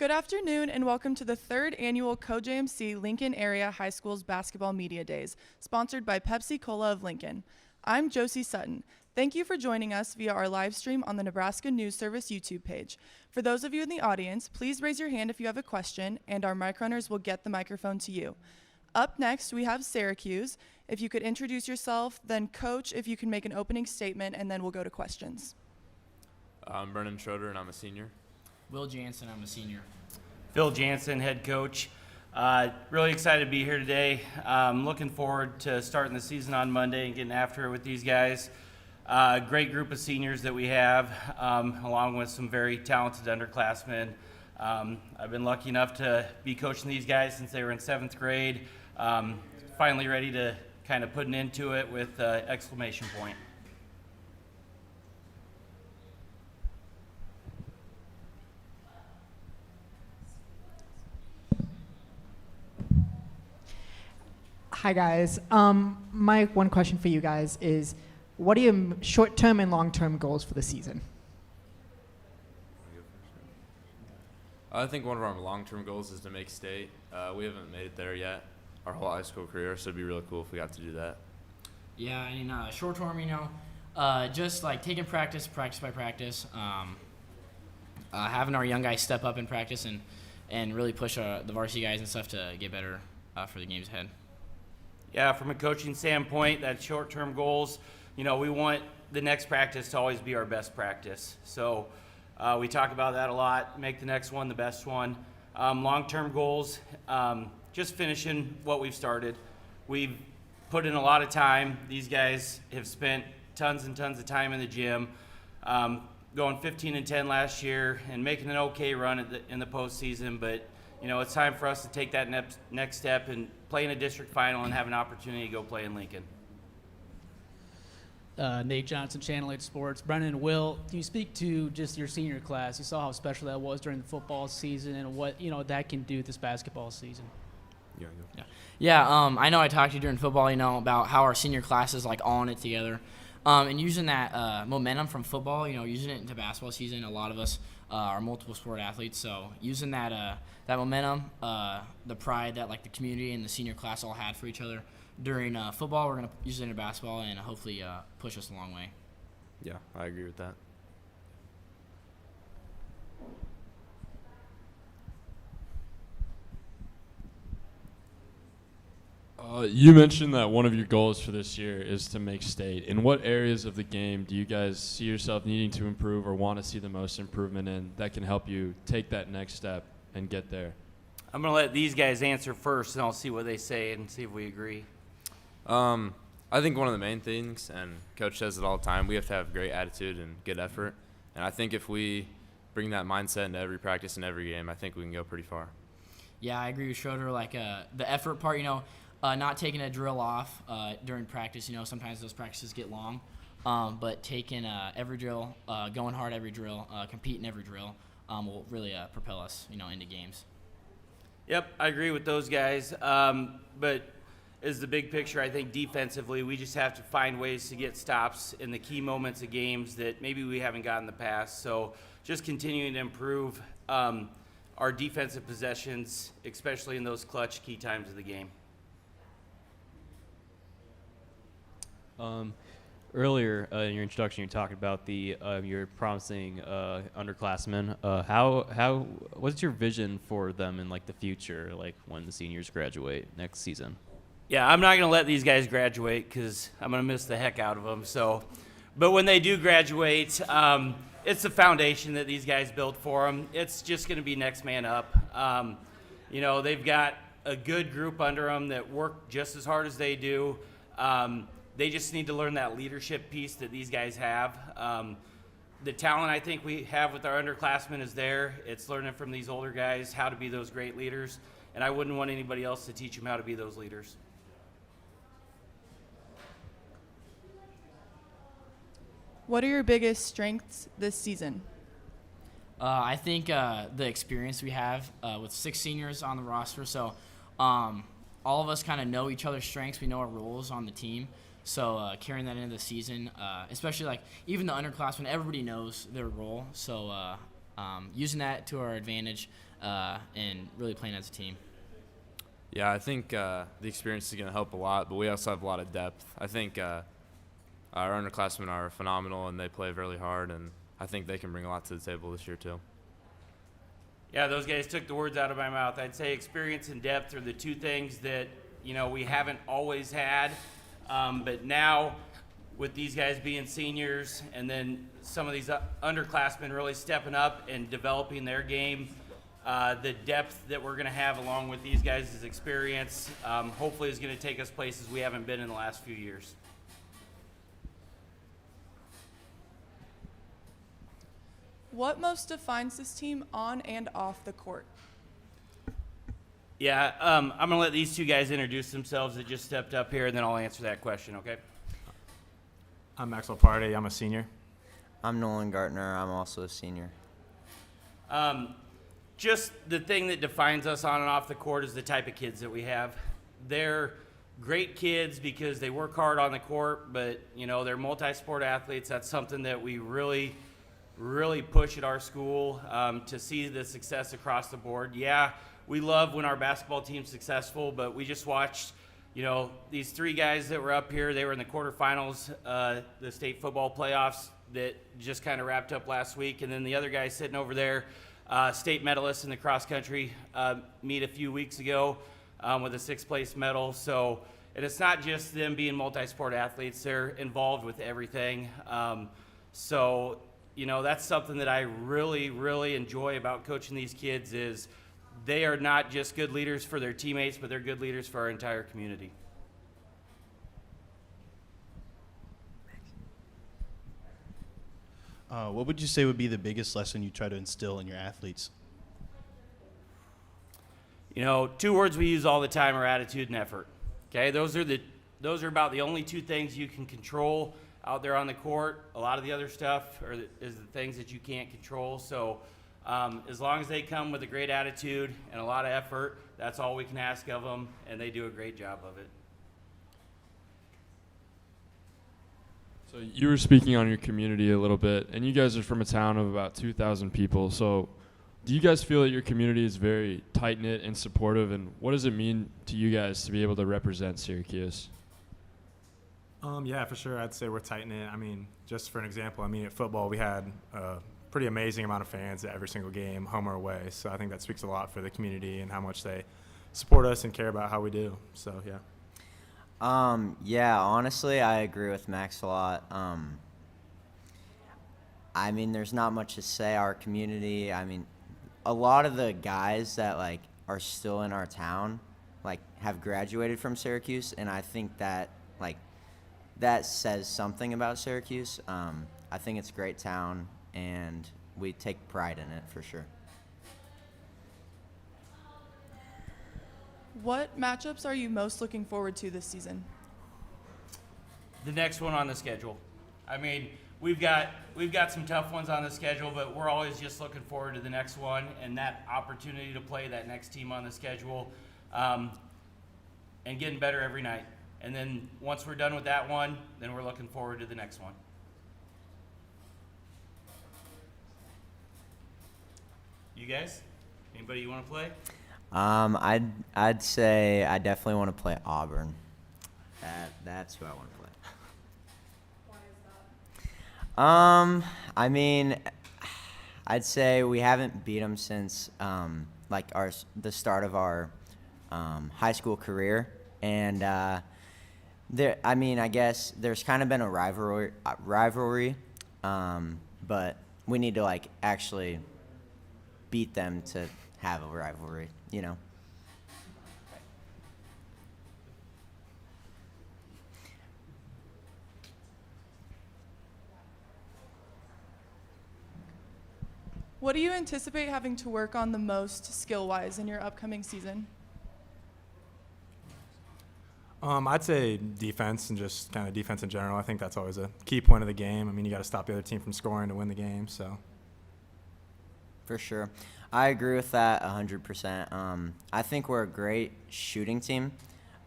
A: Good afternoon and welcome to the 3rd annual CoJMC Lincoln Area High School's Basketball Media Days, sponsored by Pepsi Cola of Lincoln. I'm Josie Sutton. Thank you for joining us via our live stream on the Nebraska News Service YouTube page. For those of you in the audience, please raise your hand if you have a question, and our mic runners will get the microphone to you. Up next, we have Syracuse. If you could introduce yourself, then Coach, if you can make an opening statement, and then we'll go to questions.
R: I'm Brennan Schroeder, and I'm a senior.
S: Will Jansen, I'm a senior.
T: Phil Jansen, head coach. Really excited to be here today. Looking forward to starting the season on Monday and getting after it with these guys. Great group of seniors that we have, along with some very talented underclassmen. I've been lucky enough to be coaching these guys since they were in 7th grade. Finally ready to kind of put an end to it with exclamation point.
I: Hi guys. My one question for you guys is, what are your short-term and long-term goals for the season?
R: I think one of our long-term goals is to make state. We haven't made it there yet our whole high school career, so it'd be really cool if we got to do that.
S: Yeah, I mean, short term, just like taking practice by practice, having our young guys step up in practice and really push the varsity guys and stuff to get better for the games ahead.
T: Yeah, from a coaching standpoint, that short-term goals, we want the next practice to always be our best practice. So we talk about that a lot, make the next one the best one. Long-term goals, just finishing what we've started. We've put in a lot of time. These guys have spent tons and tons of time in the gym, going 15-10 last year and making an okay run in the postseason, but it's time for us to take that next step and play in a district final and have an opportunity to go play in Lincoln.
U: Nate Johnson, Channel 8 Sports. Brennan and Will, can you speak to just your senior class? You saw how special that was during the football season and what that can do this basketball season.
S: Yeah, I know I talked to you during football, about how our senior class is like all in it together. And using that momentum from football, using it into basketball season, a lot of us are multiple sport athletes, so using that momentum, the pride that like the community and the senior class all had for each other during football, we're going to use it in basketball and hopefully push us a long way.
R: Yeah, I agree with that.
V: You mentioned that one of your goals for this year is to make state. In what areas of the game do you guys see yourself needing to improve or want to see the most improvement in that can help you take that next step and get there?
T: I'm going to let these guys answer first, and I'll see what they say and see if we agree.
R: I think one of the main things, and Coach says it all the time, we have to have great attitude and good effort. And I think if we bring that mindset into every practice and every game, I think we can go pretty far.
S: Yeah, I agree with Schroeder. Like the effort part, not taking a drill off during practice. Sometimes those practices get long, but taking every drill, going hard every drill, competing every drill will really propel us, into games.
T: Yep, I agree with those guys. But as the big picture, I think defensively, we just have to find ways to get stops in the key moments of games that maybe we haven't got in the past. So just continuing to improve our defensive possessions, especially in those clutch key times of the game.
W: Earlier in your introduction, you talked about your promising underclassmen. What's your vision for them in like the future, like when the seniors graduate next season?
T: Yeah, I'm not going to let these guys graduate because I'm going to miss the heck out of them. But when they do graduate, it's the foundation that these guys built for them. It's just going to be next man up. They've got a good group under them that work just as hard as they do. They just need to learn that leadership piece that these guys have. The talent I think we have with our underclassmen is there. It's learning from these older guys how to be those great leaders, and I wouldn't want anybody else to teach them how to be those leaders.
A: What are your biggest strengths this season?
S: I think the experience we have with 6 seniors on the roster, so all of us kind of know each other's strengths. We know our roles on the team. So carrying that into the season, especially like even the underclassmen, everybody knows their role. So using that to our advantage and really playing as a team.
R: Yeah, I think the experience is going to help a lot, but we also have a lot of depth. I think our underclassmen are phenomenal, and they play really hard, and I think they can bring a lot to the table this year too.
T: Yeah, those guys took the words out of my mouth. I'd say experience and depth are the two things that, we haven't always had. But now, with these guys being seniors and then some of these underclassmen really stepping up and developing their game, the depth that we're going to have along with these guys' experience, hopefully is going to take us places we haven't been in the last few years.
A: What most defines this team on and off the court?
T: Yeah, I'm going to let these two guys introduce themselves that just stepped up here, and then I'll answer that question, okay?
E: I'm Maxwell Party. I'm a senior.
F: I'm Nolan Gartner. I'm also a senior.
T: Just the thing that defines us on and off the court is the type of kids that we have. They're great kids because they work hard on the court, but, they're multi-sport athletes. That's something that we really push at our school to see the success across the board. Yeah, we love when our basketball team's successful, but we just watched, these three guys that were up here. They were in the quarterfinals, the state football playoffs that just kind of wrapped up last week. And then the other guy sitting over there, state medalist in the cross country meet a few weeks ago with a 6th place medal. So, and it's not just them being multi-sport athletes. They're involved with everything. That's something that I really enjoy about coaching these kids is they are not just good leaders for their teammates, but they're good leaders for our entire community.
J: What would you say would be the biggest lesson you try to instill in your athletes?
T: 2 words we use all the time are attitude and effort. Okay, those are about the only 2 things you can control out there on the court. A lot of the other stuff is the things that you can't control. So as long as they come with a great attitude and a lot of effort, that's all we can ask of them, and they do a great job of it.
V: So you were speaking on your community a little bit, and you guys are from a town of about 2,000 people. So do you guys feel that your community is very tight-knit and supportive, and what does it mean to you guys to be able to represent Syracuse?
E: Yeah, for sure. I'd say we're tight-knit. Just for an example, at football we had a pretty amazing amount of fans at every single game, home or away. So I think that speaks a lot for the community and how much they support us and care about how we do. So, yeah.
F: Yeah, honestly, I agree with Max a lot. There's not much to say. Our community, a lot of the guys that, are still in our town, have graduated from Syracuse, and I think that, that says something about Syracuse. I think it's a great town, and we take pride in it for sure.
A: What matchups are you most looking forward to this season?
T: The next one on the schedule. We've got some tough ones on the schedule, but we're always just looking forward to the next one and that opportunity to play that next team on the schedule, and getting better every night. And then once we're done with that one, then we're looking forward to the next one. You guys? Anybody you want to play?
F: I'd say I definitely want to play Auburn. That's who I want to play. Why is that? I'd say we haven't beat them since the start of our high school career, and I guess there's kind of been a rivalry, but we need to actually beat them to have a rivalry,
A: What do you anticipate having to work on the most skill-wise in your upcoming season?
E: I'd say defense and just kind of defense in general. I think that's always a key point of the game. You got to stop the other team from scoring to win the game. So,
F: for sure, I agree with that 100%. I think we're a great shooting team.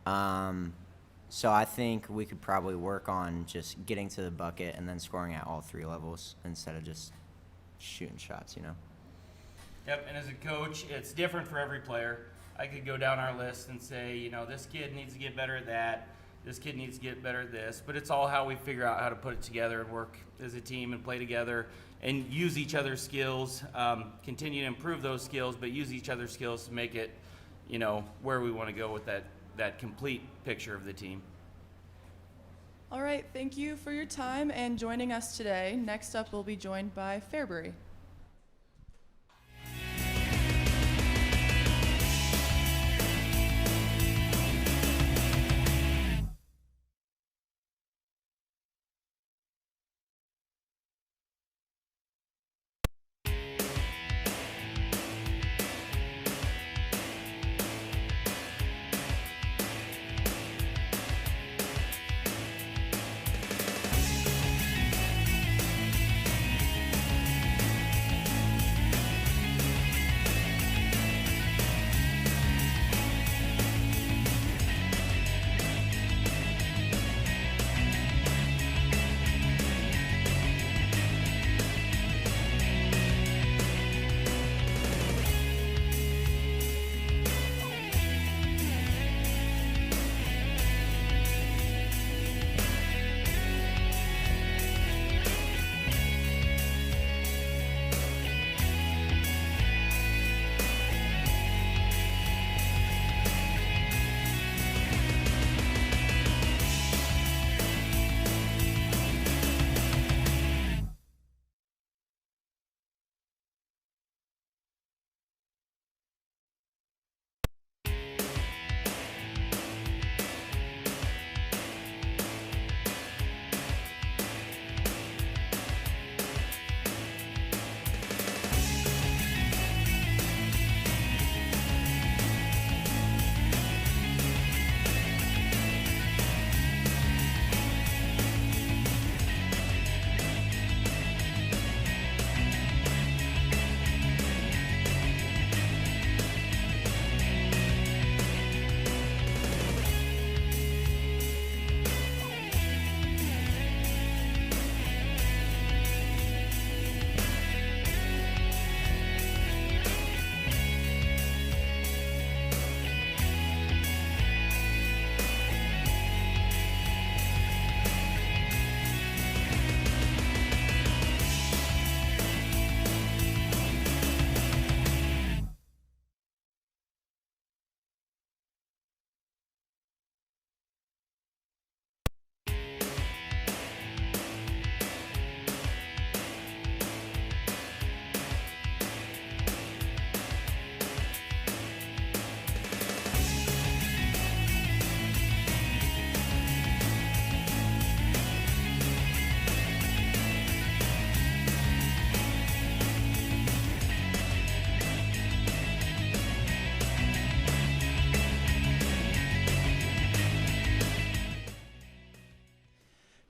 F: So I think we could probably work on just getting to the bucket and then scoring at all 3 levels instead of just shooting shots.
T: Yep, and as a coach, it's different for every player. I could go down our list and say, you know, this kid needs to get better at that. This kid needs to get better at this. But it's all how we figure out how to put it together and work as a team and play together and use each other's skills, continue to improve those skills, but use each other's skills to make it, you know, where we want to go with that complete picture of the team.
A: All right, thank you for your time and joining us today. Next up, we'll be joined by Fairbury.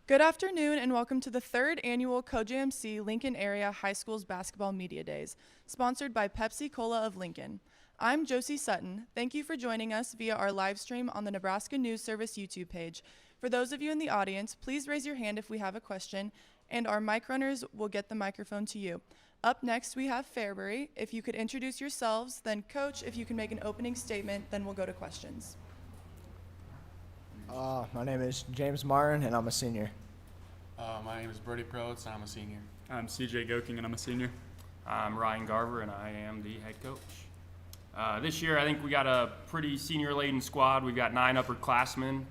A: Good afternoon and welcome to the third annual CoJMC Lincoln Area High Schools Basketball Media Days, sponsored by Pepsi Cola of Lincoln. I'm Josie Sutton. Thank you for joining us via our live stream on the Nebraska News Service YouTube page. For those of you in the audience, please raise your hand if we have a question, and our mic runners will get the microphone to you. Up next, we have Fairbury. If you could introduce yourselves, then Coach, if you can make an opening statement, then we'll go to questions.
B: My name is James Martin, and I'm a senior.
C: My name is Brody Prowitz, and I'm a senior.
D: I'm CJ Goking, and I'm a senior.
X: I'm Ryan Garver, and I am the head coach. This year, I think we got a pretty senior-laden squad. We've got 9 upperclassmen,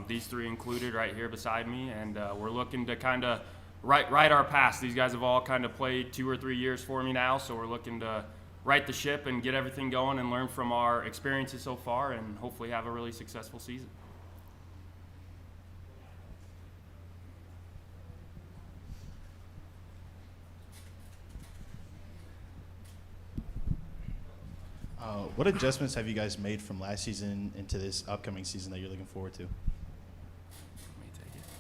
X: these 3 included right here beside me, and we're looking to kind of right our past. These guys have all kind of played 2 or 3 years for me now, so we're looking to right the ship and get everything going and learn from our experiences so far and hopefully have a really successful season.
J: What adjustments have you guys made from last season into this upcoming season that you're looking forward to?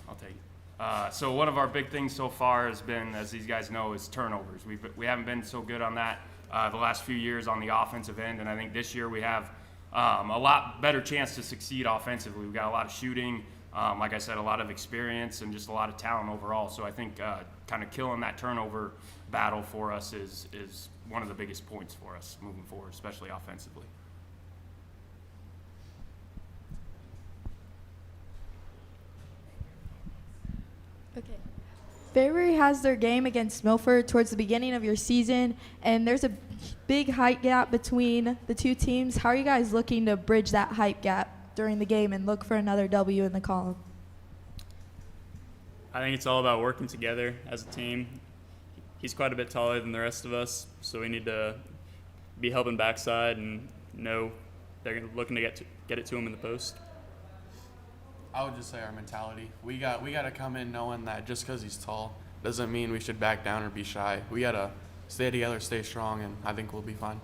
X: I'll take it. So one of our big things so far has been, as these guys know, is turnovers. We haven't been so good on that the last few years on the offensive end, and I think this year we have a lot better chance to succeed offensively. We've got a lot of shooting, Like I said, a lot of experience and just a lot of talent overall. So I think kind of killing that turnover battle for us is one of the biggest points for us moving forward, especially offensively.
G: Okay. Fairbury has their game against Milford towards the beginning of your season, and there's a big height gap between the two teams. How are you guys looking to bridge that height gap during the game and look for another W in the column?
D: I think it's all about working together as a team. He's quite a bit taller than the rest of us, so we need to be helping backside and know they're looking to get it to him in the post.
C: I would just say our mentality. We got to come in knowing that just because he's tall doesn't mean we should back down or be shy. We got to stay together, stay strong, and I think we'll be fine.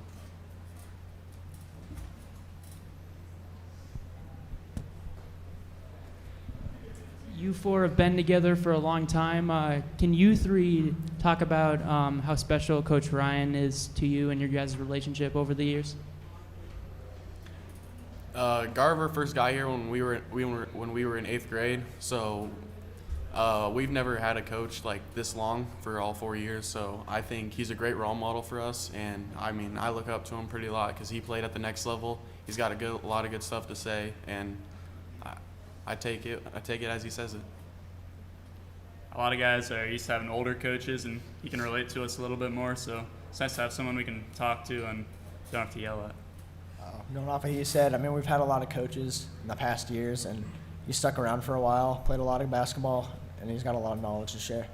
U: You four have been together for a long time. Can you three talk about how special Coach Ryan is to you and your guys' relationship over the years?
C: Garver first got here when we were in 8th grade, so we've never had a coach like this long for all 4 years. So I think he's a great role model for us, and I mean I look up to him pretty a lot because he played at the next level. He's got a lot of good stuff to say, and I take it as he says it.
D: A lot of guys are used to having older coaches, and he can relate to us a little bit more. So it's nice to have someone we can talk to and don't have to yell at.
B: Going off what he said, I mean, we've had a lot of coaches in the past years, and he's stuck around for a while, played a lot of basketball, and he's got a lot of knowledge to share.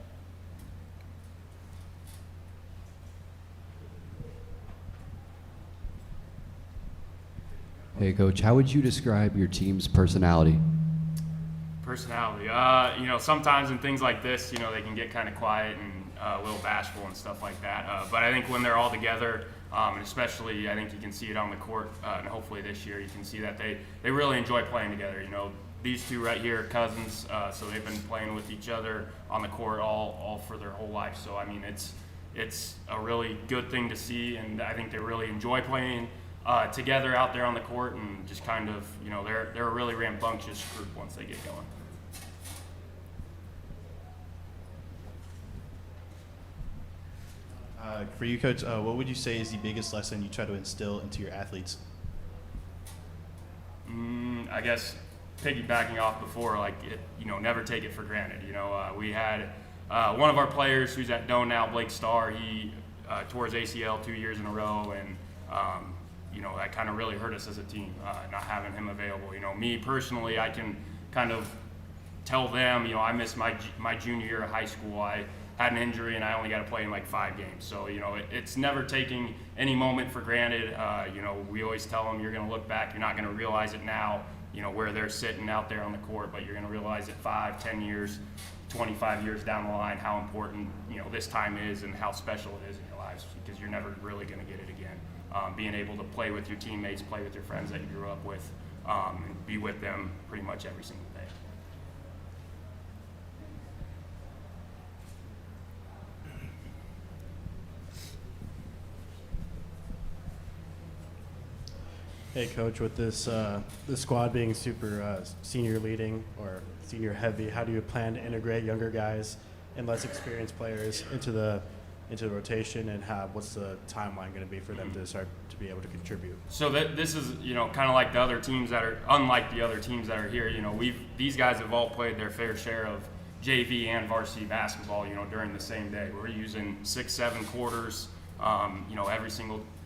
H: Hey, Coach, how would you describe your team's personality?
X: Personality, sometimes in things like this, they can get kind of quiet and a little bashful and stuff like that. But I think when they're all together, and especially I think you can see it on the court, and hopefully this year you can see that they really enjoy playing together. These two right here are cousins, so they've been playing with each other on the court all for their whole life. So I mean, it's a really good thing to see, and I think they really enjoy playing together out there on the court, and just kind of, they're a really rambunctious group once they get going.
J: For you, Coach, what would you say is the biggest lesson you try to instill into your athletes?
X: I guess piggybacking off before, never take it for granted. We had one of our players who's at Doane now, Blake Starr, he tore his ACL 2 years in a row, and that kind of really hurt us as a team, not having him available. Me personally, I can kind of tell them, I missed my junior year of high school. I had an injury and I only got to play in 5 games. So, it's never taking any moment for granted. We always tell them you're going to look back, you're not going to realize it now, where they're sitting out there on the court, but you're going to realize it 5, 10 years, 25 years down the line, how important, this time is and how special it is in your lives, because you're never really going to get it again. Being able to play with your teammates, play with your friends that you grew up with, and be with them pretty much every single day.
K: Hey, Coach, with this squad being super senior leading or senior heavy, how do you plan to integrate younger guys and less experienced players into the rotation, and what's the timeline going to be for them to start to be able to contribute?
X: So this is, kind of like the other teams that are, unlike the other teams that are here, these guys have all played their fair share of JV and varsity basketball, during the same day. We're using 6-7 quarters,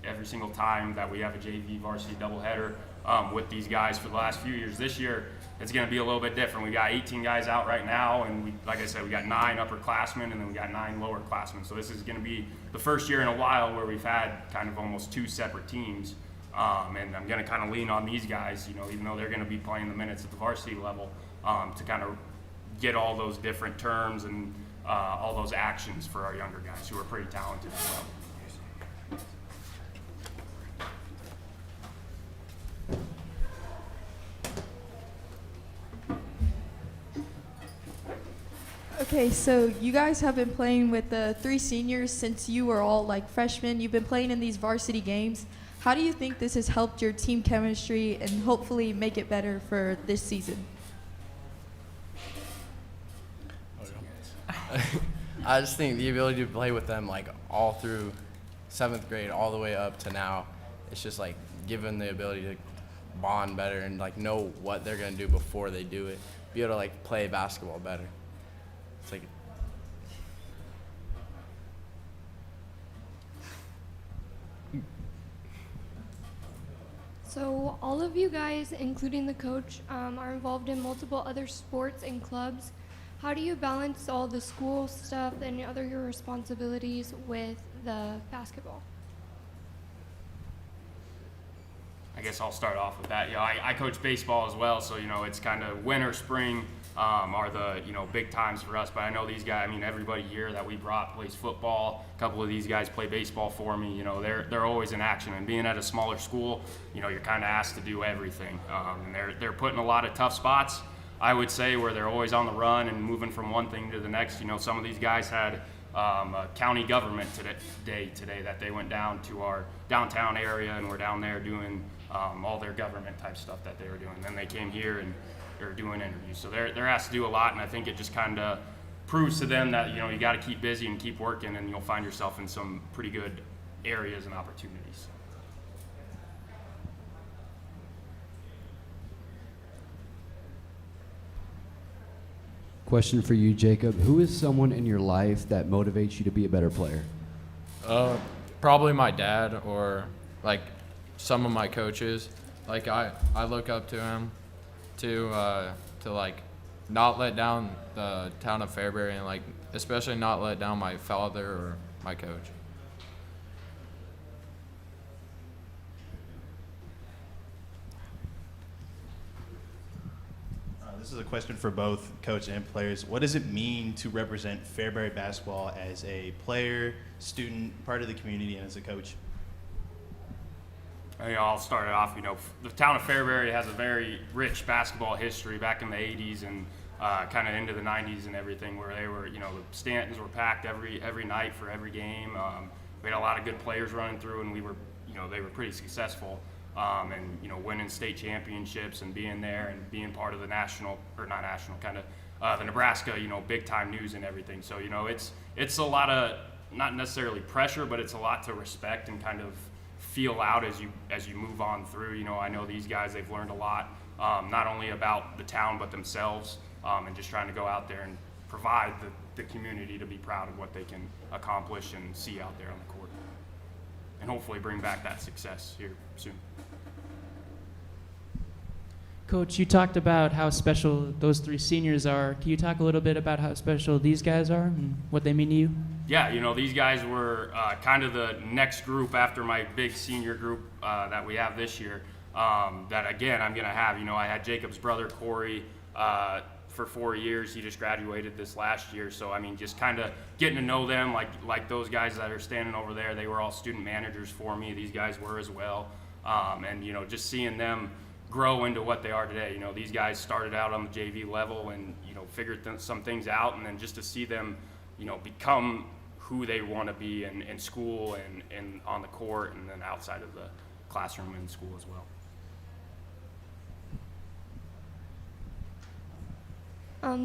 X: every single time that we have a JV varsity doubleheader with these guys for the last few years. This year, it's going to be a little bit different. We got 18 guys out right now, and like I said, we got 9 upperclassmen, and then we got 9 lowerclassmen. So this is going to be the first year in a while where we've had kind of almost 2 separate teams. And I'm going to kind of lean on these guys, even though they're going to be playing the minutes at the varsity level, to kind of get all those different terms and all those actions for our younger guys who are pretty talented as well.
G: Okay, so you guys have been playing with the 3 seniors since you were all freshmen. You've been playing in these varsity games. How do you think this has helped your team chemistry and hopefully make it better for this season?
L: I just think the ability to play with them like all through 7th grade all the way up to now, it's just like given the ability to bond better and like know what they're gonna do before they do it, be able to like play basketball better. It's like
M: So all of you guys, including the coach, are involved in multiple other sports and clubs. How do you balance all the school stuff and other your responsibilities with the basketball?
X: I guess I'll start off with that. You know, I coach baseball as well, so it's kind of winter, spring are the big times for us. But I know these guys. I mean, everybody here that we brought plays football. A couple of these guys play baseball for me. They're always in action. And being at a smaller school, you're kind of asked to do everything. And they're put in a lot of tough spots, I would say, where they're always on the run and moving from one thing to the next. Some of these guys had a county government today that they went down to our downtown area and were down there doing all their government type stuff that they were doing. Then they came here and they're doing interviews. So they're asked to do a lot, and I think it just kind of proves to them that you got to keep busy and keep working, and you'll find yourself in some pretty good areas and opportunities.
H: Question for you, Jacob. Who is someone in your life that motivates you to be a better player?
O: Probably my dad or like some of my coaches. Like I look up to him to like not let down the town of Fairbury and like especially not let down my father or my coach.
J: This is a question for both coach and players. What does it mean to represent Fairbury basketball as a player, student, part of the community, and as a coach?
X: I'll start it off. The town of Fairbury has a very rich basketball history back in the 80s and kind of into the 90s and everything, where they were, the stands were packed every night for every game. We had a lot of good players running through, and we were, they were pretty successful. And winning state championships and being there and being part of the the Nebraska, big time news and everything. So it's a lot of not necessarily pressure, but it's a lot to respect and kind of feel out as you move on through. I know these guys, they've learned a lot, not only about the town but themselves, and just trying to go out there and provide the community to be proud of what they can accomplish and see out there on the court, and hopefully bring back that success here soon.
U: Coach, you talked about how special those 3 seniors are. Can you talk a little bit about how special these guys are and what they mean to you?
X: Yeah, these guys were kind of the next group after my big senior group that we have this year. That again, I'm gonna have. I had Jacob's brother Corey for 4 years. He just graduated this last year. So I mean, just kind of getting to know them, like those guys that are standing over there. They were all student managers for me. These guys were as well, and just seeing them grow into what they are today. These guys started out on the JV level and figured some things out, and then just to see them become who they want to be in school and on the court, and then outside of the classroom and school as well.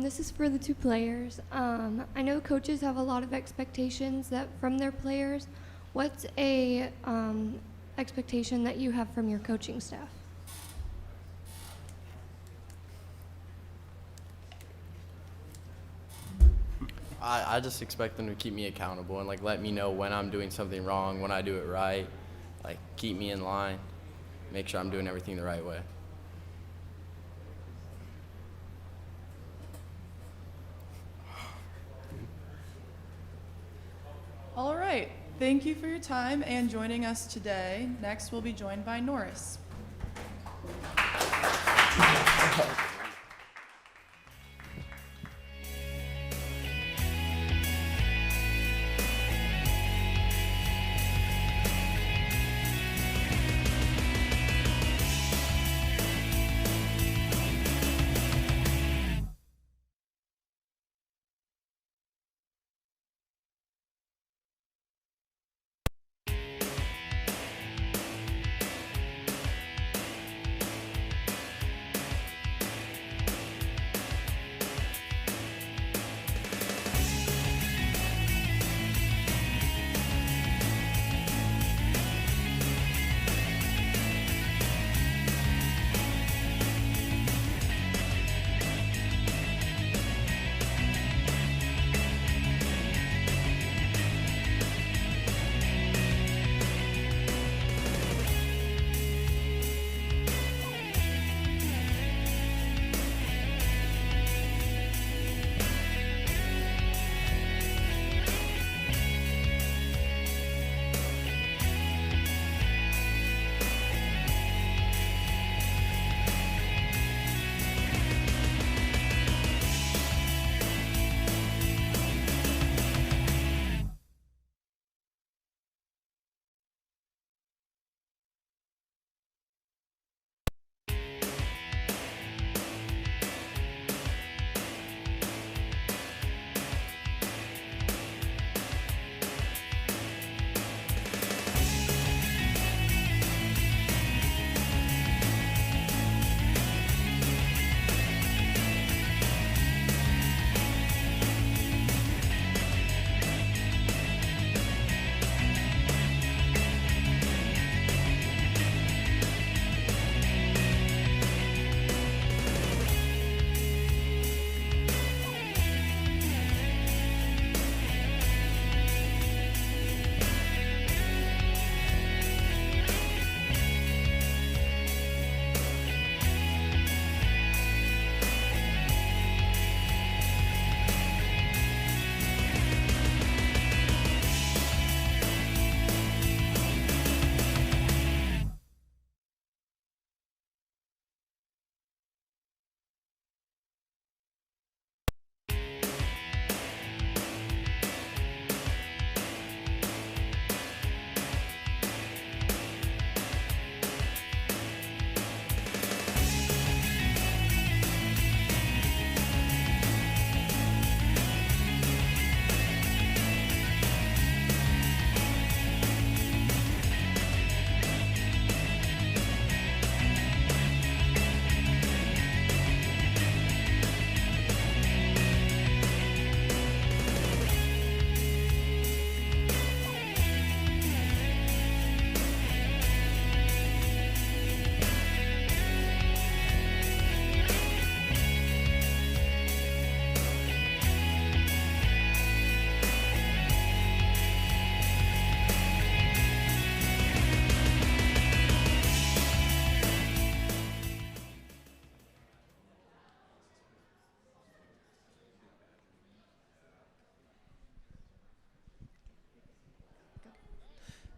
M: This is for the 2 players. I know coaches have a lot of expectations from their players. What's a expectation that you have from your coaching staff?
L: I just expect them to keep me accountable and like let me know when I'm doing something wrong, when I do it right, like keep me in line, make sure I'm doing everything the right way.
A: All right. Thank you for your time and joining us today. Next, we'll be joined by Norris.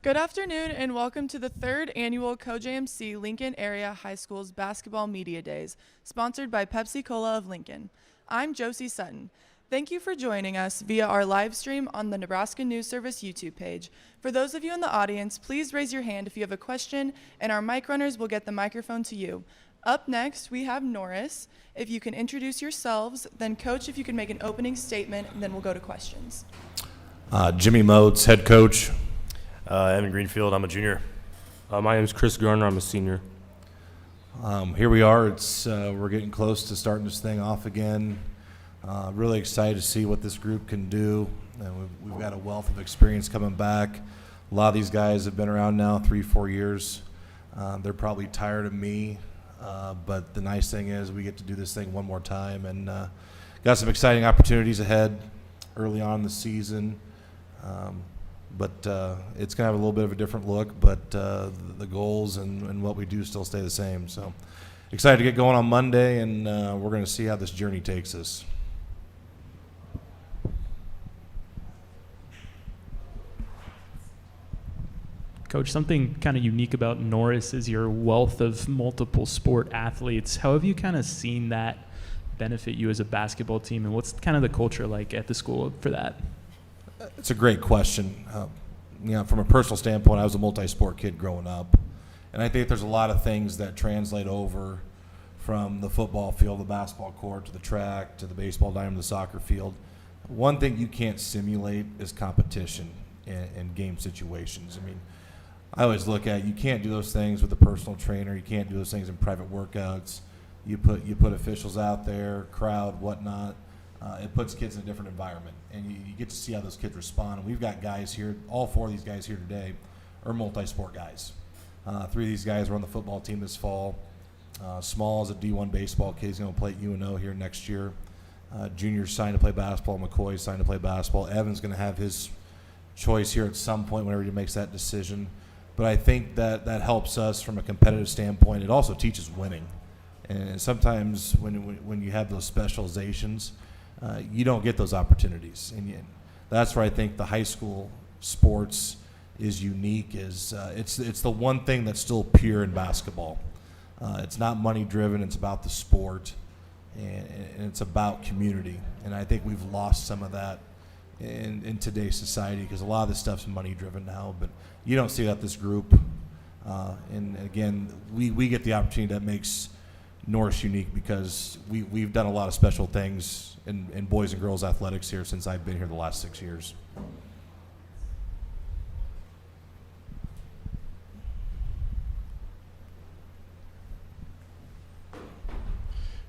A: Good afternoon and welcome to the 3rd annual CoJMC Lincoln Area High School's Basketball Media Days, sponsored by Pepsi Cola of Lincoln. I'm Josie Sutton. Thank you for joining us via our live stream on the Nebraska News Service YouTube page. For those of you in the audience, please raise your hand if you have a question, and our mic runners will get the microphone to you. Up next, we have Norris. If you can introduce yourselves, then Coach, if you can make an opening statement, and then we'll go to questions.
I: Jimmy Modes, head coach.
N: Evan Greenfield, I'm a junior. My name is Chris Garner, I'm a senior.
I: Here we are. We're getting close to starting this thing off again. Really excited to see what this group can do. And we've got a wealth of experience coming back. A lot of these guys have been around now 3-4 years. They're probably tired of me, but the nice thing is we get to do this thing one more time, and got some exciting opportunities ahead early on in the season. But it's going to have a little bit of a different look, but the goals and what we do still stay the same. So excited to get going on Monday, and we're going to see how this journey takes us.
P: Coach, something kind of unique about Norris is your wealth of multiple sport athletes. How have you kind of seen that benefit you as a basketball team, and what's kind of the culture like at the school for that?
I: It's a great question. From a personal standpoint, I was a multi-sport kid growing up, and I think there's a lot of things that translate over from the football field, the basketball court, to the track, to the baseball diamond, the soccer field. One thing you can't simulate is competition in game situations. I mean, I always look at, you can't do those things with a personal trainer. You can't do those things in private workouts. You put officials out there, crowd, whatnot. It puts kids in a different environment, and you get to see how those kids respond. And we've got guys here, all 4 of these guys here today are multi-sport guys. 3 of these guys are on the football team this fall. Small is a D1 baseball kid. He's going to play at UNO here next year. Junior's signed to play basketball. McCoy's signed to play basketball. Evan's going to have his choice here at some point whenever he makes that decision. But I think that helps us from a competitive standpoint. It also teaches winning. And sometimes when you have those specializations, you don't get those opportunities, and that's where I think the high school sports is unique. It's the one thing that's still pure in basketball. It's not money driven. It's about the sport, and it's about community. And I think we've lost some of that in today's society because a lot of this stuff's money driven now. But you don't see that this group. And again, we get the opportunity that makes Norris unique because we've done a lot of special things in boys and girls athletics here since I've been here the last 6 years.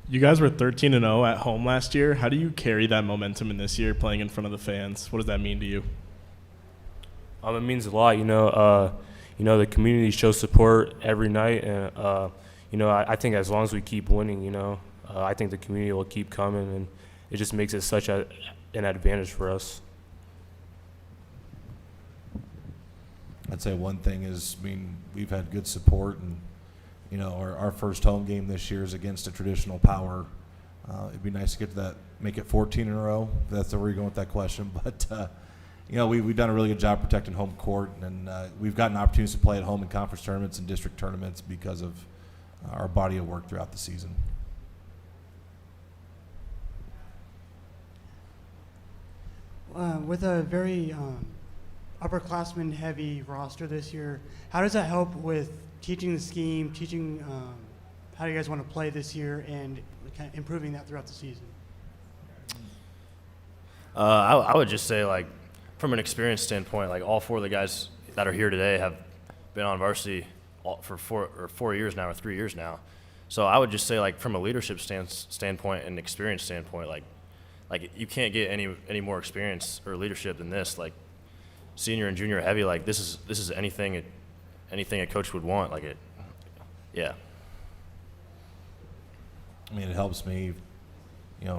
Q: You guys were 13-0 at home last year. How do you carry that momentum in this year playing in front of the fans? What does that mean to you?
N: It means a lot. The community shows support every night, and I think as long as we keep winning, I think the community will keep coming, and it just makes it such an advantage for us.
I: I'd say one thing is, we've had good support, and our first home game this year is against a traditional power. It'd be nice to get to that, make it 14 in a row. If that's where you're going with that question, but we've done a really good job protecting home court, and we've gotten opportunities to play at home in conference tournaments and district tournaments because of our body of work throughout the season.
Y: With a very upperclassmen heavy roster this year, how does that help with teaching the scheme, teaching how do you guys want to play this year, and kind of improving that throughout the season?
Z: I would just say, from an experience standpoint, all 4 of the guys that are here today have been on varsity for 4 years now, or 3 years now. So I would just say, from a leadership standpoint and experience standpoint, you can't get any more experience or leadership than this. Senior and junior heavy, this is anything a coach would want. Yeah.
I: It helps me,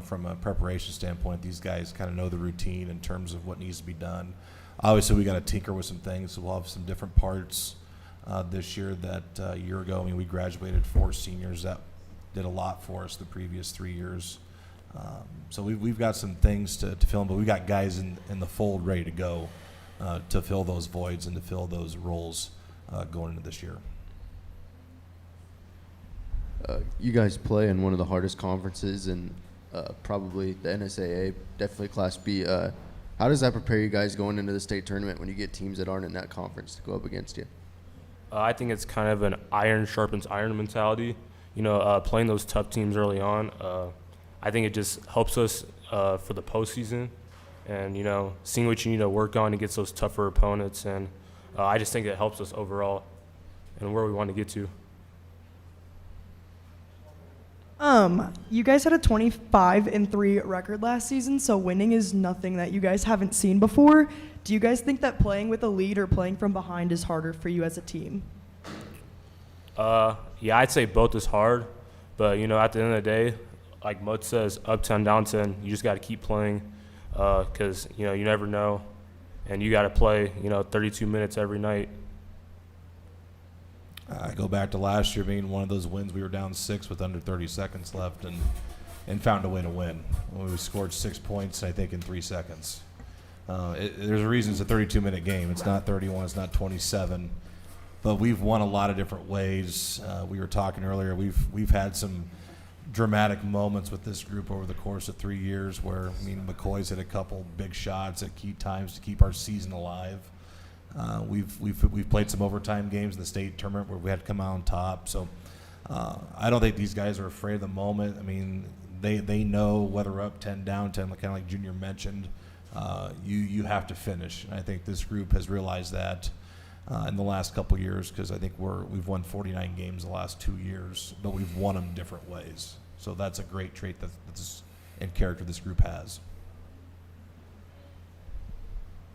I: from a preparation standpoint. These guys kind of know the routine in terms of what needs to be done. Obviously, we got to tinker with some things, so we'll have some different parts this year that a year ago. We graduated 4 seniors that did a lot for us the previous 3 years. So we've got some things to film, but we got guys in the fold ready to go. to fill those voids and to fill those roles going into this year.
H: You guys play in one of the hardest conferences in probably the NSAA, definitely Class B. How does that prepare you guys going into the state tournament when you get teams that aren't in that conference to go up against you?
N: I think it's kind of an iron sharpens iron mentality. Playing those tough teams early on, I think it just helps us for the postseason and, seeing what you need to work on against those tougher opponents. And I just think it helps us overall and where we want to get to.
E: You guys had a 25-3 record last season, so winning is nothing that you guys haven't seen before. Do you guys think that playing with a lead or playing from behind is harder for you as a team?
N: Yeah, I'd say both is hard, but at the end of the day, like Mud says, up 10, down 10, you just got to keep playing, because you never know, and you got to play 32 minutes every night.
I: I go back to last year being one of those wins. We were down 6 with under 30 seconds left and found a way to win. We scored 6 points, I think, in 3 seconds. There's a reason it's a 32-minute game. It's not 31. It's not 27. But we've won a lot of different ways. We were talking earlier. We've had some dramatic moments with this group over the course of 3 years where, McCoy's hit a couple big shots at key times to keep our season alive. We've played some overtime games in the state tournament where we had to come out on top. So I don't think these guys are afraid of the moment. They know whether we're up 10, down 10, kind of like Junior mentioned. You have to finish. And I think this group has realized that in the last couple of years, because I think we've won 49 games the last 2 years, but we've won them different ways. So that's a great trait that's and character this group has.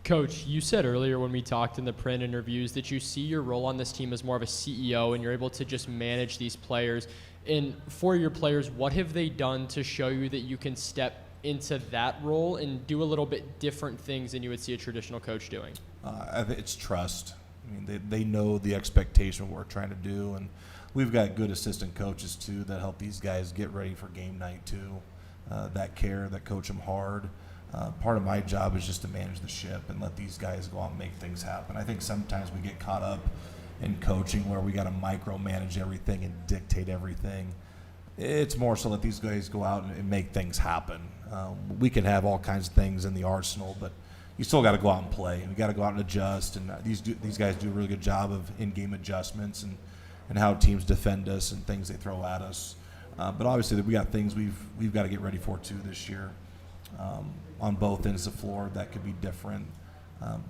F: Coach, you said earlier when we talked in the print interviews that you see your role on this team as more of a CEO and you're able to just manage these players. And for your players, what have they done to show you that you can step into that role and do a little bit different things than you would see a traditional coach doing?
I: I think it's trust. They know the expectation of what we're trying to do, and we've got good assistant coaches too that help these guys get ready for game night too. That coach them hard. Part of my job is just to manage the ship and let these guys go out and make things happen. I think sometimes we get caught up in coaching where we got to micromanage everything and dictate everything. It's more so let these guys go out and make things happen. We can have all kinds of things in the arsenal, but you still got to go out and play. And we got to go out and adjust. And these guys do a really good job of in-game adjustments and how teams defend us and things they throw at us. But obviously we got things we've got to get ready for too this year. On both ends of the floor, that could be different.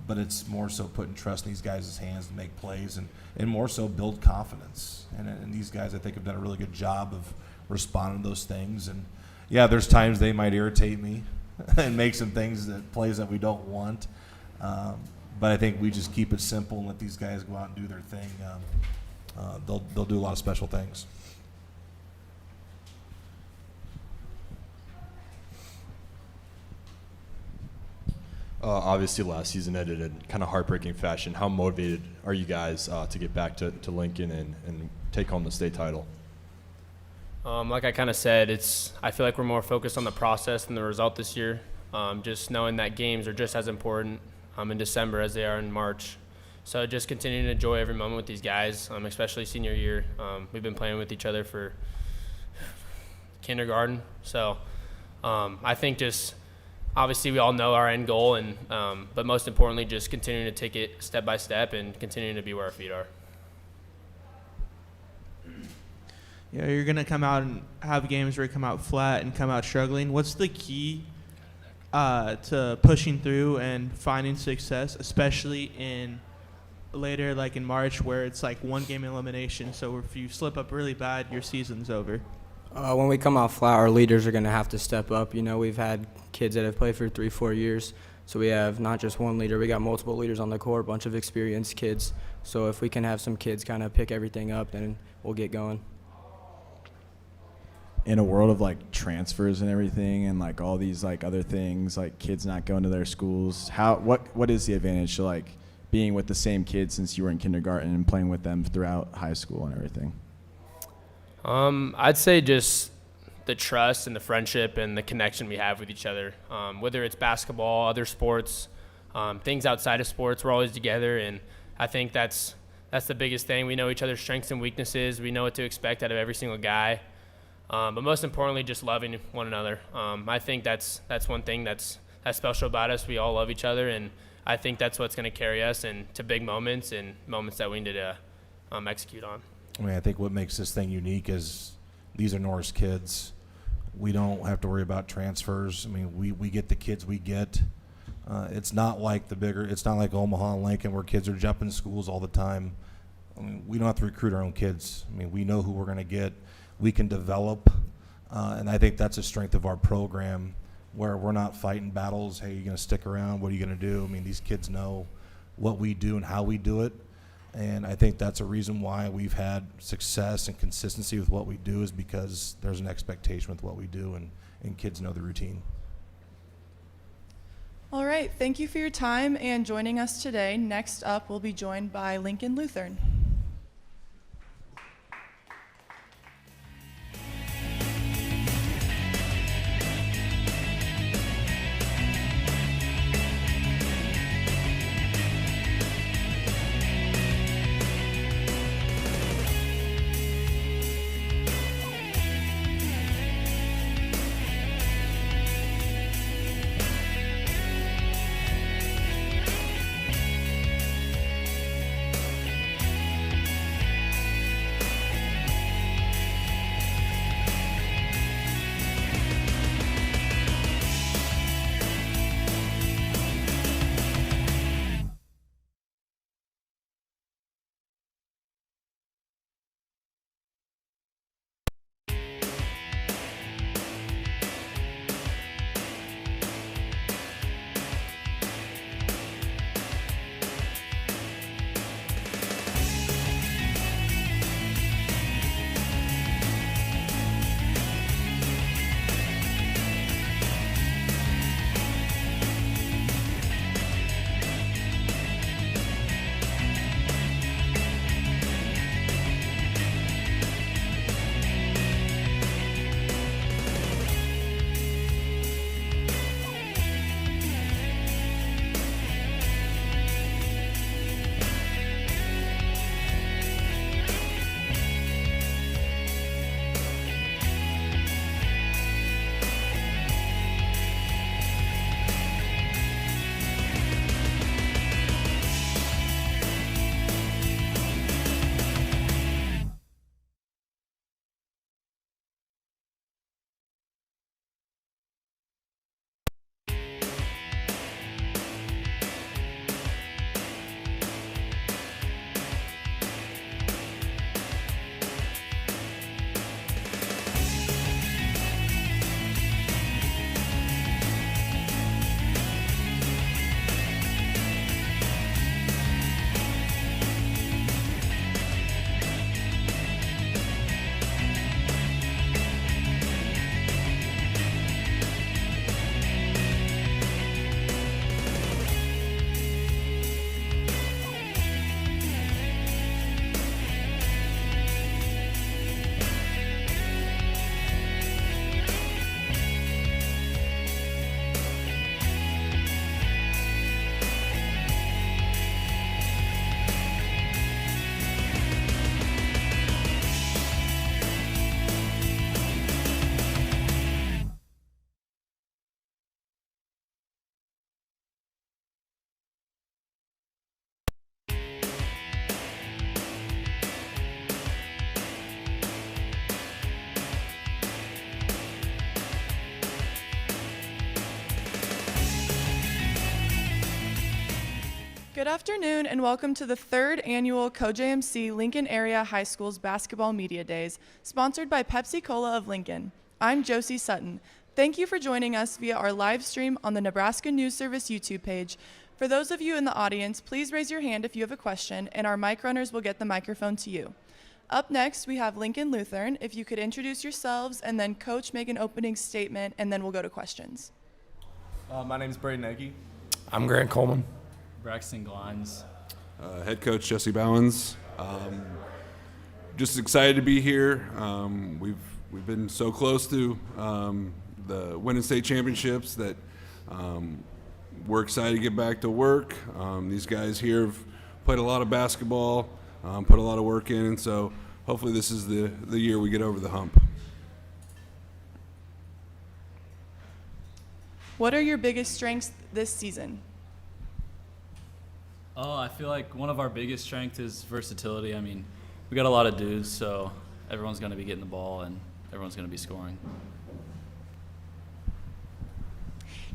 I: But it's more so putting trust in these guys' hands to make plays and more so build confidence. And these guys, I think, have done a really good job of responding to those things. And, yeah, there's times they might irritate me and make some plays that we don't want. But I think we just keep it simple and let these guys go out and do their thing. They'll do a lot of special things.
R: Obviously, last season ended in kind of heartbreaking fashion. How motivated are you guys to get back to Lincoln and take home the state title?
F: Like I kind of said, I feel like we're more focused on the process than the result this year. Just knowing that games are just as important in December as they are in March. So just continuing to enjoy every moment with these guys, especially senior year. We've been playing with each other for kindergarten. So I think just obviously we all know our end goal, but most importantly just continuing to take it step by step and continuing to be where our feet are.
S: Yeah, you're going to come out and have games where you come out flat and come out struggling. What's the key to pushing through and finding success, especially in later, like in March, where it's like one game elimination? So if you slip up really bad, your season's over.
V: When we come out flat, our leaders are going to have to step up. We've had kids that have played for 3-4 years. So we have not just one leader, we got multiple leaders on the court, a bunch of experienced kids. So if we can have some kids kind of pick everything up, then we'll get going.
W: In a world of like transfers and everything and like all these like other things, like kids not going to their schools, what is the advantage to like being with the same kids since you were in kindergarten and playing with them throughout high school and everything?
F: I'd say just the trust and the friendship and the connection we have with each other, whether it's basketball, other sports.
B: things outside of sports. We're always together, and I think that's the biggest thing. We know each other's strengths and weaknesses. We know what to expect out of every single guy. But most importantly, just loving one another. I think that's one thing that's special about us. We all love each other, and I think that's what's going to carry us into big moments and moments that we need to execute on.
I: I mean, I think what makes this thing unique is these are Norris kids. We don't have to worry about transfers. I mean, we get the kids we get. It's not like it's not like Omaha and Lincoln where kids are jumping schools all the time. I mean, we don't have to recruit our own kids. I mean, we know who we're going to get. We can develop, and I think that's a strength of our program, where we're not fighting battles. Hey, you're going to stick around? What are you going to do? I mean, these kids know what we do and how we do it, and I think that's a reason why we've had success and consistency with what we do, is because there's an expectation with what we do, and kids know the routine.
A: All right, thank you for your time and joining us today. Next up, we'll be joined by Lincoln Lutheran. Good afternoon and welcome to the third annual COJMC Lincoln Area High School's Basketball Media Days, sponsored by Pepsi Cola of Lincoln. I'm Josie Sutton. Thank you for joining us via our live stream on the Nebraska News Service YouTube page. For those of you in the audience, please raise your hand if you have a question, and our mic runners will get the microphone to you. Up next, we have Lincoln Lutheran. If you could introduce yourselves and then Coach make an opening statement, and then we'll go to questions.
C: My name is Braden Egge.
D: I'm Grant Coleman.
C: Braxton Glines.
G: Head coach Jesse Bowens. Just excited to be here. We've been so close to the winning state championships that we're excited to get back to work. These guys here have played a lot of basketball, put a lot of work in, and so hopefully this is the year we get over the hump.
A: What are your biggest strengths this season?
D: Oh, I feel like one of our biggest strengths is versatility. I mean, we got a lot of dudes, so everyone's going to be getting the ball and everyone's going to be scoring.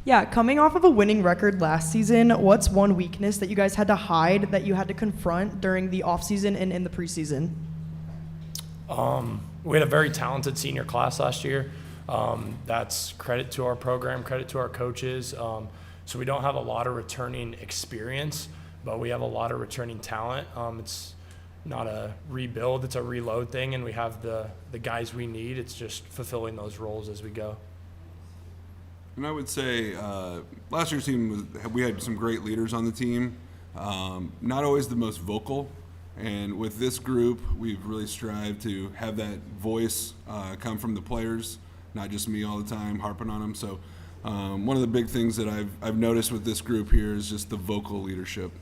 E: Yeah, coming off of a winning record last season, what's one weakness that you guys had to hide that you had to confront during the offseason and in the preseason?
J: We had a very talented senior class last year. That's credit to our program, credit to our coaches. So we don't have a lot of returning experience, but we have a lot of returning talent. It's not a rebuild, it's a reload thing, and we have the guys we need. It's just fulfilling those roles as we go.
G: And I would say last year's team, we had some great leaders on the team, not always the most vocal. And with this group, we've really strived to have that voice come from the players, not just me all the time harping on them. So one of the big things that I've noticed with this group here is just the vocal leadership.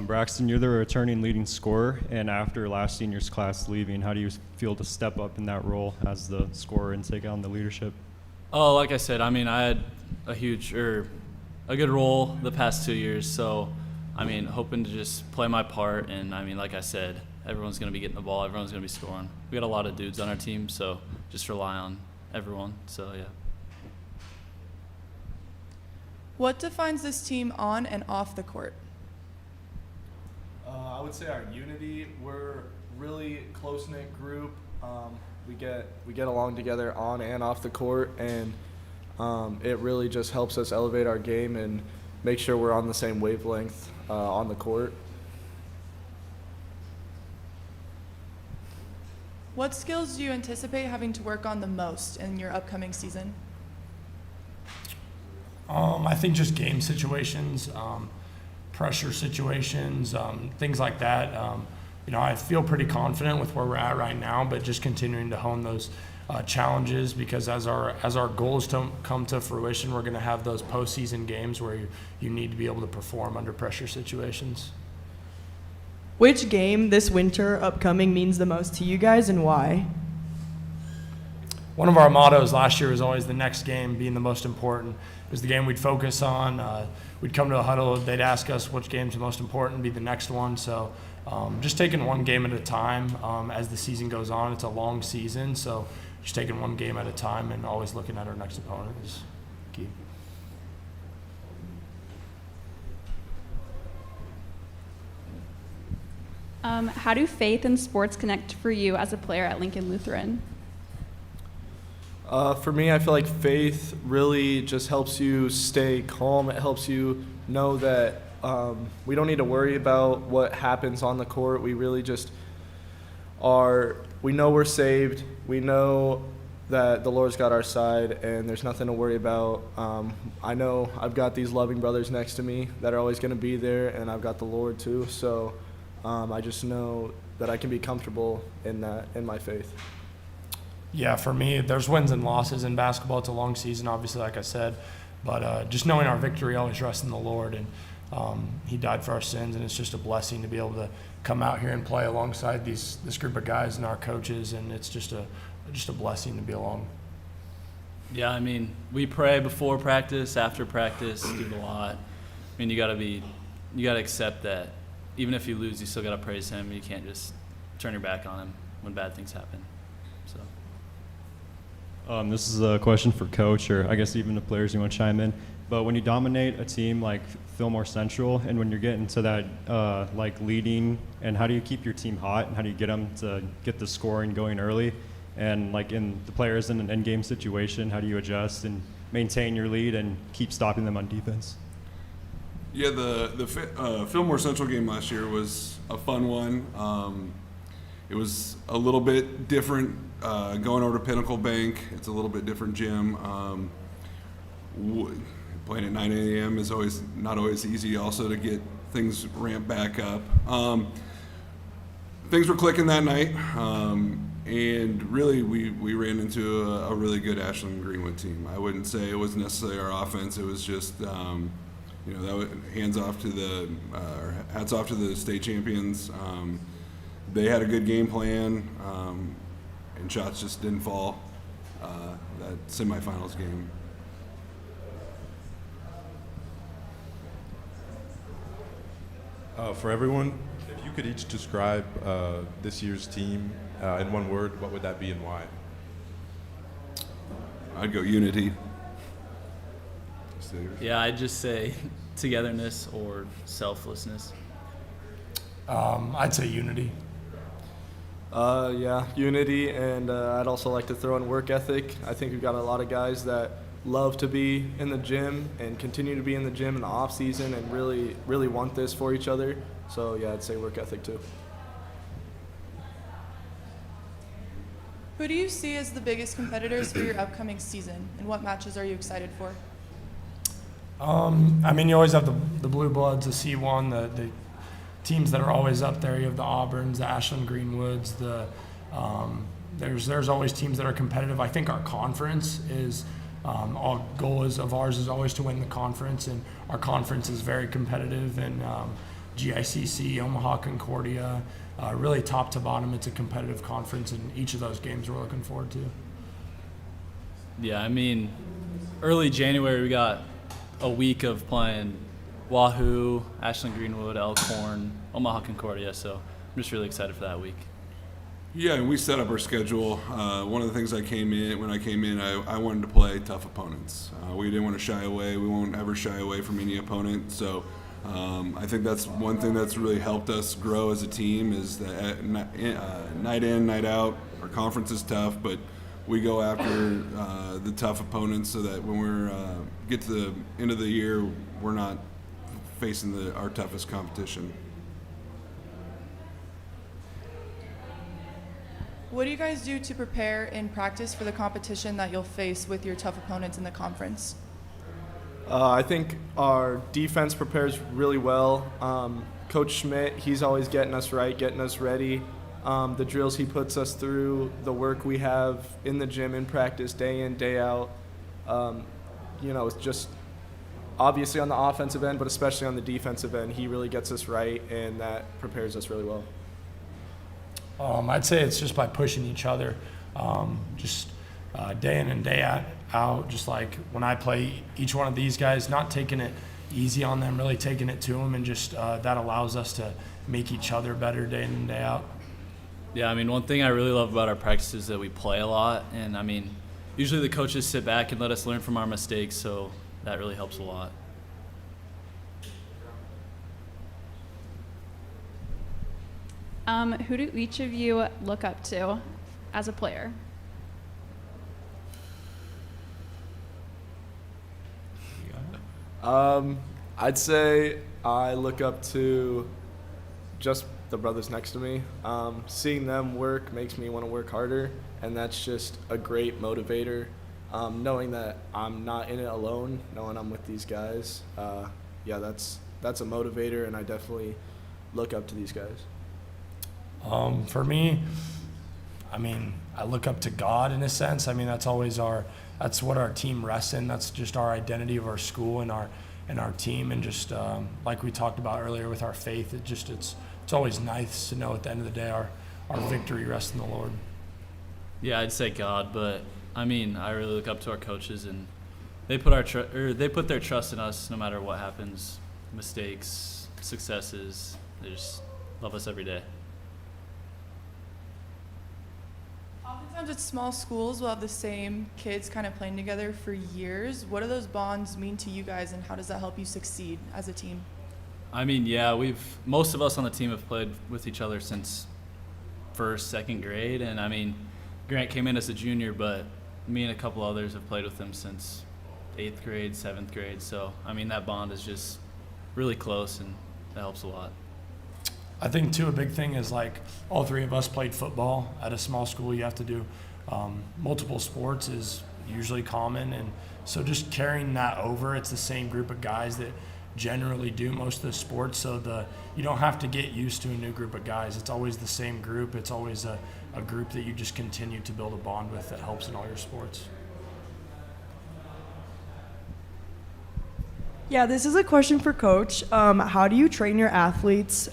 K: Braxton, you're the returning leading scorer, and after last senior's class leaving, how do you feel to step up in that role as the scorer and take on the leadership?
D: Oh, like I said, I mean, I had a good role the past 2 years, so I mean, hoping to just play my part, and I mean, like I said, everyone's going to be getting the ball, everyone's going to be scoring. We got a lot of dudes on our team, so just rely on everyone, so yeah.
A: What defines this team on and off the court?
C: I would say our unity. We're really close-knit group. We get along together on and off the court, and it really just helps us elevate our game and make sure we're on the same wavelength on the court.
A: What skills do you anticipate having to work on the most in your upcoming season?
J: I think just game situations, pressure situations, things like that. I feel pretty confident with where we're at right now, but just continuing to hone those challenges, because as our goals come to fruition, we're going to have those postseason games where you need to be able to perform under pressure situations.
E: Which game this winter upcoming means the most to you guys, and why?
J: One of our mottos last year was always the next game being the most important. It was the game we'd focus on. We'd come to a huddle, they'd ask us which game's the most important, be the next one. So just taking one game at a time as the season goes on. It's a long season, so just taking one game at a time and always looking at our next opponent is key.
O: How do faith and sports connect for you as a player at Lincoln Lutheran?
C: For me, I feel like faith really just helps you stay calm. It helps you know that we don't need to worry about what happens on the court. We really just we know we're saved. We know that the Lord's got our side, and there's nothing to worry about. I know I've got these loving brothers next to me that are always going to be there, and I've got the Lord too. So I just know that I can be comfortable in that, in my faith.
J: Yeah, for me, there's wins and losses in basketball. It's a long season, obviously, like I said. But just knowing our victory always rests in the Lord. And He died for our sins, and it's just a blessing to be able to come out here and play alongside this group of guys and our coaches. And it's just a blessing to be along.
D: Yeah, I mean, we pray before practice, after practice, do a lot. I mean, you got to accept that even if you lose, you still got to praise Him. You can't just turn your back on Him when bad things happen. So.
K: This is a question for Coach, or I guess even the players you want to chime in. But when you dominate a team like Fillmore Central, and when you're getting to that leading, and how do you keep your team hot, and how do you get them to get the scoring going early? And like in the players in an end game situation, how do you adjust and maintain your lead and keep stopping them on defense?
G: Yeah, the Fillmore Central game last year was a fun one. It was a little bit different going over to Pinnacle Bank. It's a little bit different gym. Playing at 9 a.m. is not always easy also to get things ramped back up. Things were clicking that night. And really, we ran into a really good Ashland Greenwood team. I wouldn't say it was necessarily our offense. It was just, you know, that was hats off to the state champions. They had a good game plan, and shots just didn't fall that semifinals game.
R: For everyone, if you could each describe this year's team in one word, what would that be and why?
G: I'd go unity.
L: Yeah, I'd just say togetherness or selflessness.
J: I'd say unity.
C: Yeah, unity, and I'd also like to throw in work ethic. I think we've got a lot of guys that love to be in the gym and continue to be in the gym in the off season and really want this for each other. So yeah, I'd say work ethic too.
A: Who do you see as the biggest competitors for your upcoming season, and what matches are you excited for?
J: I mean, you always have the Blue Bloods, the C1, the teams that are always up there. You have the Auburns, the Ashland Greenwoods. There's always teams that are competitive. I think our conference is our goal of ours is always to win the conference, and our conference is very competitive. And GICC, Omaha, Concordia, really top to bottom, it's a competitive conference, and each of those games we're looking forward to.
L: Yeah, I mean, early January we got a week of playing Wahoo, Ashland Greenwood, Elkhorn, Omaha Concordia, so I'm just really excited for that week.
G: Yeah, and we set up our schedule. One of the things when I came in, I wanted to play tough opponents. We didn't want to shy away. We won't ever shy away from any opponent. So I think that's one thing that's really helped us grow as a team is that night in, night out, our conference is tough, but we go after the tough opponents so that when we get to the end of the year, we're not facing our toughest competition.
A: What do you guys do to prepare in practice for the competition that you'll face with your tough opponents in the conference?
C: I think our defense prepares really well. Coach Schmidt, he's always getting us right, getting us ready. The drills he puts us through, the work we have in the gym, in practice, day in, day out. It's just obviously on the offensive end, but especially on the defensive end, he really gets us right, and that prepares us really well.
J: I'd say it's just by pushing each other, day in and day out, just like when I play each one of these guys, not taking it easy on them, really taking it to them, and just that allows us to make each other better day in and day out.
L: Yeah, I mean, one thing I really love about our practice is that we play a lot, and I mean, usually the coaches sit back and let us learn from our mistakes, so that really helps a lot.
O: Who do each of you look up to as a player?
C: I'd say I look up to just the brothers next to me. Seeing them work makes me want to work harder, and that's just a great motivator. Knowing that I'm not in it alone, knowing I'm with these guys, that's a motivator, and I definitely look up to these guys.
J: For me, I mean, I look up to God in a sense. I mean, that's what our team rests in. That's just our identity of our school and our team. And just like we talked about earlier with our faith, it's always nice to know at the end of the day our victory rests in the Lord.
L: Yeah, I'd say God, but I mean, I really look up to our coaches, and they put their trust in us no matter what happens, mistakes, successes. They just love us every day.
A: Oftentimes at small schools, we'll have the same kids kind of playing together for years. What do those bonds mean to you guys, and how does that help you succeed as a team?
L: I mean, yeah, most of us on the team have played with each other since first, second grade, and I mean, Grant came in as a junior, but me and a couple others have played with him since 8th grade, 7th grade, so I mean, that bond is just really close, and that helps a lot.
J: I think, too, a big thing is, like, all three of us played football at a small school. You have to do multiple sports is usually common, and so just carrying that over, it's the same group of guys that generally do most of the sports, so you don't have to get used to a new group of guys. It's always the same group. It's always a group that you just continue to build a bond with that helps in all your sports.
E: Yeah, this is a question for Coach. How do you train your athletes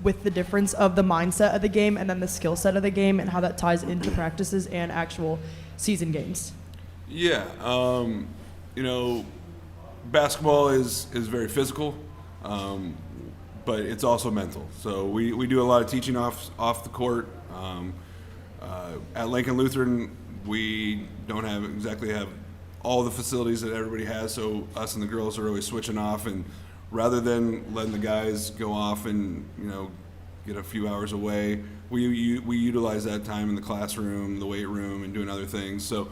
E: with the difference of the mindset of the game and then the skill set of the game, and how that ties into practices and actual season games?
G: Yeah, basketball is very physical, but it's also mental. So we do a lot of teaching off the court. At Lincoln Lutheran, we don't have all the facilities that everybody has, so us and the girls are always switching off, and rather than letting the guys go off and get a few hours away, we utilize that time in the classroom, the weight room, and doing other things. So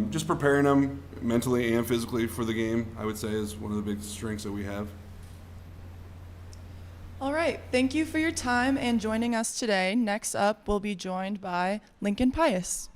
G: just preparing them mentally and physically for the game, I would say, is one of the big strengths that we have.
A: All right, thank you for your time and joining us today. Next up, we'll be joined by Lincoln Pius.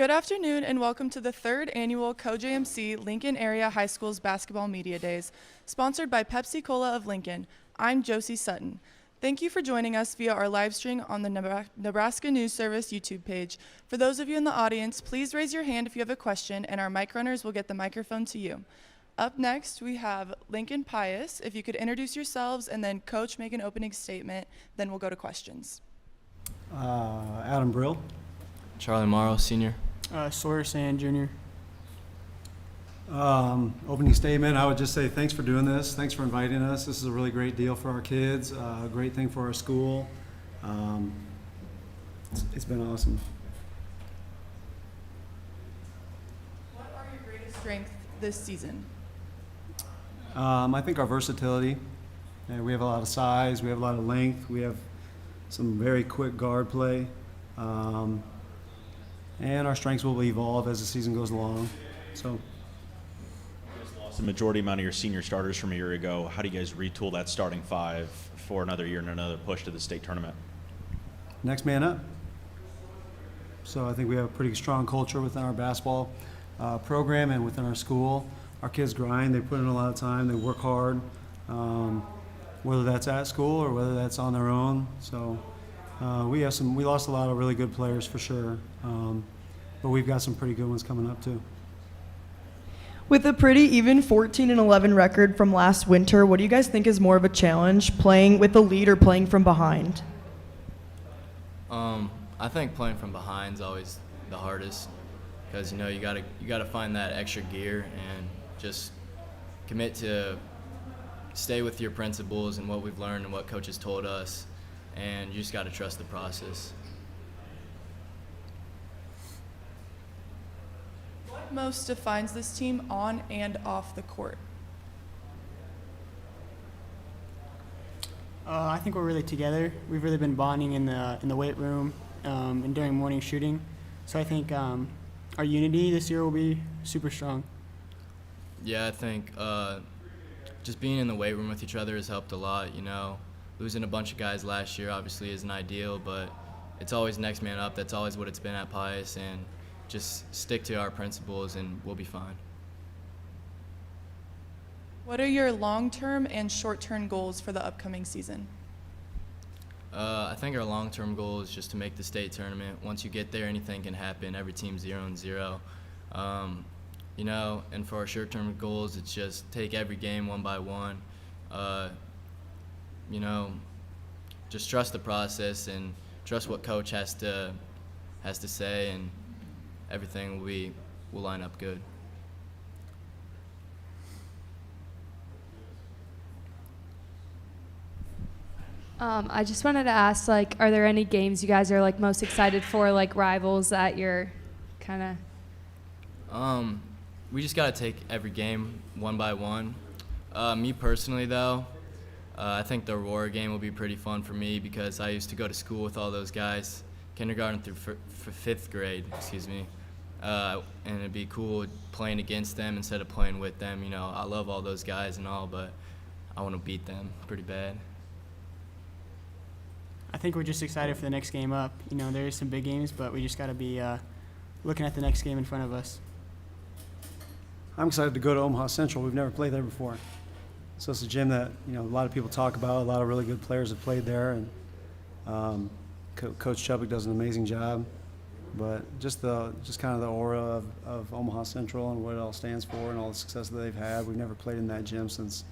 A: Good afternoon and welcome to the 3rd annual CoJMC Lincoln Area High School's Basketball Media Days, sponsored by Pepsi Cola of Lincoln. I'm Josie Sutton. Thank you for joining us via our live stream on the Nebraska News Service YouTube page. For those of you in the audience, please raise your hand if you have a question and our mic runners will get the microphone to you. Up next, we have Lincoln Pius. If you could introduce yourselves and then Coach make an opening statement, then we'll go to questions.
M: Adam Brill.
V: Charlie Morrow, senior.
P: Sawyer Sand, junior.
M: Opening statement, I would just say thanks for doing this. Thanks for inviting us. This is a really great deal for our kids, a great thing for our school. It's been awesome.
A: What are your greatest strengths this season?
M: I think our versatility. We have a lot of size, we have a lot of length, we have some very quick guard play. And our strengths will evolve as the season goes along. So,
Q: lost the majority amount of your senior starters from a year ago. How do you guys retool that starting five for another year and another push to the state tournament?
M: Next man up. So I think we have a pretty strong culture within our basketball program and within our school. Our kids grind, they put in a lot of time, they work hard, whether that's at school or whether that's on their own. So we lost a lot of really good players for sure, but we've got some pretty good ones coming up too.
E: With a pretty even 14-11 record from last winter, what do you guys think is more of a challenge, playing with the lead or playing from behind?
V: I think playing from behind is always the hardest because you gotta find that extra gear and just commit to stay with your principles and what we've learned and what coaches told us, and you just got to trust the process.
A: What most defines this team on and off the court?
P: I think we're really together. We've really been bonding in the weight room and during morning shooting. So I think our unity this year will be super strong.
V: Yeah, I think just being in the weight room with each other has helped a lot. Losing a bunch of guys last year obviously isn't ideal, but it's always next man up. That's always what it's been at Pius, and just stick to our principles and we'll be fine.
A: What are your long-term and short-term goals for the upcoming season?
V: I think our long-term goal is just to make the state tournament. Once you get there, anything can happen. Every team's 0-0. And for our short-term goals, it's just take every game one by one. Just trust the process and trust what coach has to say, and everything will line up good.
T: I just wanted to ask, are there any games you guys are most excited for, rivals that you're kind
V: of? We just gotta take every game one by one. Me personally, though, I think the Aurora game will be pretty fun for me because I used to go to school with all those guys, kindergarten through fifth grade, and it'd be cool playing against them instead of playing with them. I love all those guys and all, but I want to beat them pretty bad.
P: I think we're just excited for the next game up. There is some big games, but we just got to be looking at the next game in front of us.
M: I'm excited to go to Omaha Central. We've never played there before. So it's a gym that, a lot of people talk about. A lot of really good players have played there, and Coach Chubbuck does an amazing job. But just kind of the aura of Omaha Central and what it all stands for and all the success that they've had. We've never played in that gym since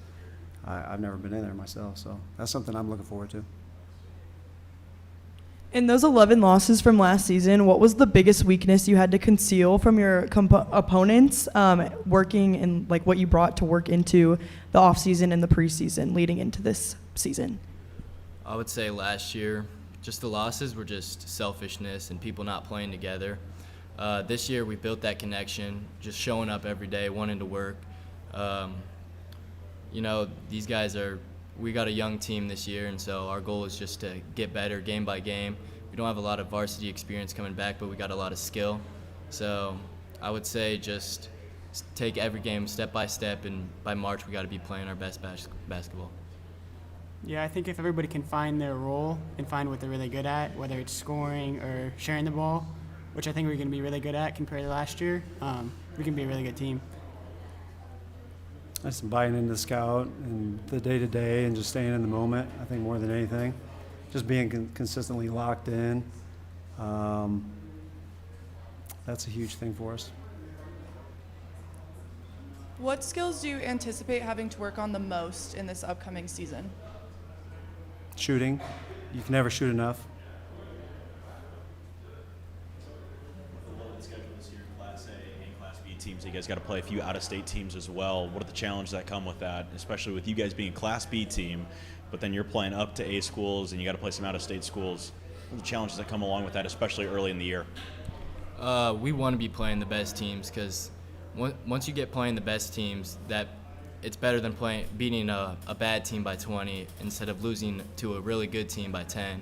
M: I've never been in there myself. So that's something I'm looking forward to.
E: In those 11 losses from last season, what was the biggest weakness you had to conceal from your opponents, working in what you brought to work into the offseason and the preseason leading into this season?
V: I would say last year, just the losses were just selfishness and people not playing together. This year we built that connection, just showing up every day, wanting to work. These guys we got a young team this year, and so our goal is just to get better game by game. We don't have a lot of varsity experience coming back, but we got a lot of skill. So I would say just take every game step by step, and by March we got to be playing our best basketball.
P: Yeah, I think if everybody can find their role and find what they're really good at, whether it's scoring or sharing the ball, which I think we're going to be really good at compared to last year. We can be a really good team.
M: That's buying into the scout and the day-to-day and just staying in the moment, I think, more than anything. Just being consistently locked in. That's a huge thing for us.
A: What skills do you anticipate having to work on the most in this upcoming season?
M: Shooting. You can never shoot enough.
Q: Schedule this year, Class A and Class B teams. You guys got to play a few out-of-state teams as well. What are the challenges that come with that, especially with you guys being a Class B team, but then you're playing up to A schools and you got to play some out-of-state schools? What are the challenges that come along with that, especially early in the year?
H: We want to be playing the best teams because once you get playing the best teams, that it's better than beating a bad team by 20 instead of losing to a really good team by 10.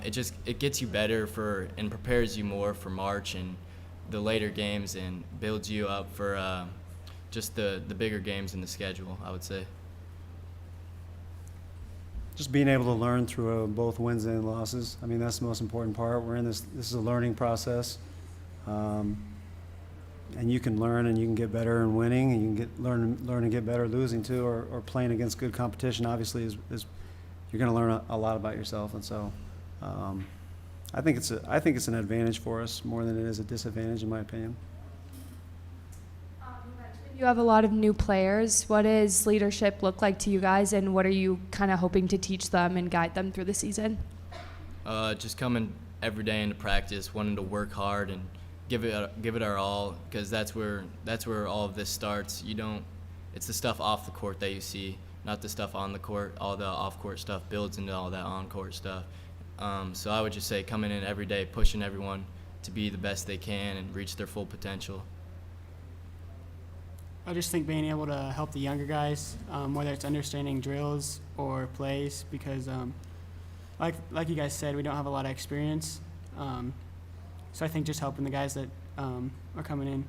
H: It gets you better and prepares you more for March and the later games and builds you up for just the bigger games in the schedule, I would say.
M: Just being able to learn through both wins and losses. I mean, that's the most important part. We're in this is a learning process. And you can learn and you can get better in winning, and you can learn and get better losing too, or playing against good competition. Obviously, is you're going to learn a lot about yourself, and so I think it's an advantage for us more than it is a disadvantage, in my opinion.
T: You have a lot of new players. What does leadership look like to you guys, and what are you kind of hoping to teach them and guide them through the season?
H: Just coming every day into practice, wanting to work hard and give it our all, because that's where all of this starts. It's the stuff off the court that you see, not the stuff on the court. All the off-court stuff builds into all that on-court stuff. So I would just say coming in every day, pushing everyone to be the best they can and reach their full potential.
P: I just think being able to help the younger guys, whether it's understanding drills or plays, because like you guys said, we don't have a lot of experience. So I think just helping the guys that are coming in.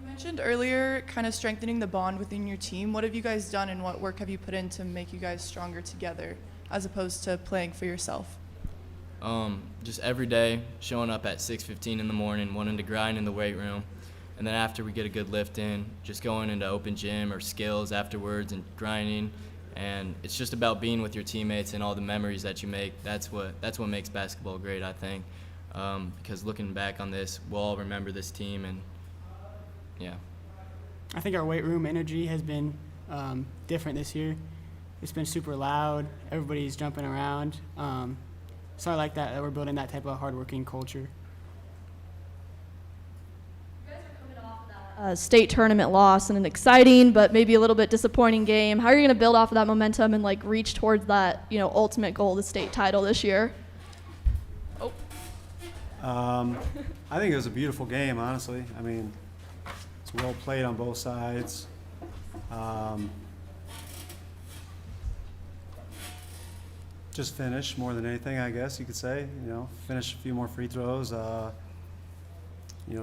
A: You mentioned earlier kind of strengthening the bond within your team. What have you guys done and what work have you put in to make you guys stronger together as opposed to playing for yourself?
H: Just every day, showing up at 6:15 in the morning, wanting to grind in the weight room. And then after we get a good lift in, just going into open gym or skills afterwards and grinding. And it's just about being with your teammates and all the memories that you make. That's what makes basketball great, I think. Because looking back on this, we'll all remember this team, and yeah.
P: I think our weight room energy has been different this year. It's been super loud. Everybody's jumping around. So I like that we're building that type of hardworking culture.
N: State tournament loss and an exciting but maybe a little bit disappointing game. How are you going to build off of that momentum and reach towards that ultimate goal, the state title this year?
M: I think it was a beautiful game, honestly. I mean, it's well played on both sides. Just finish more than anything, I guess you could say. Finish a few more free throws.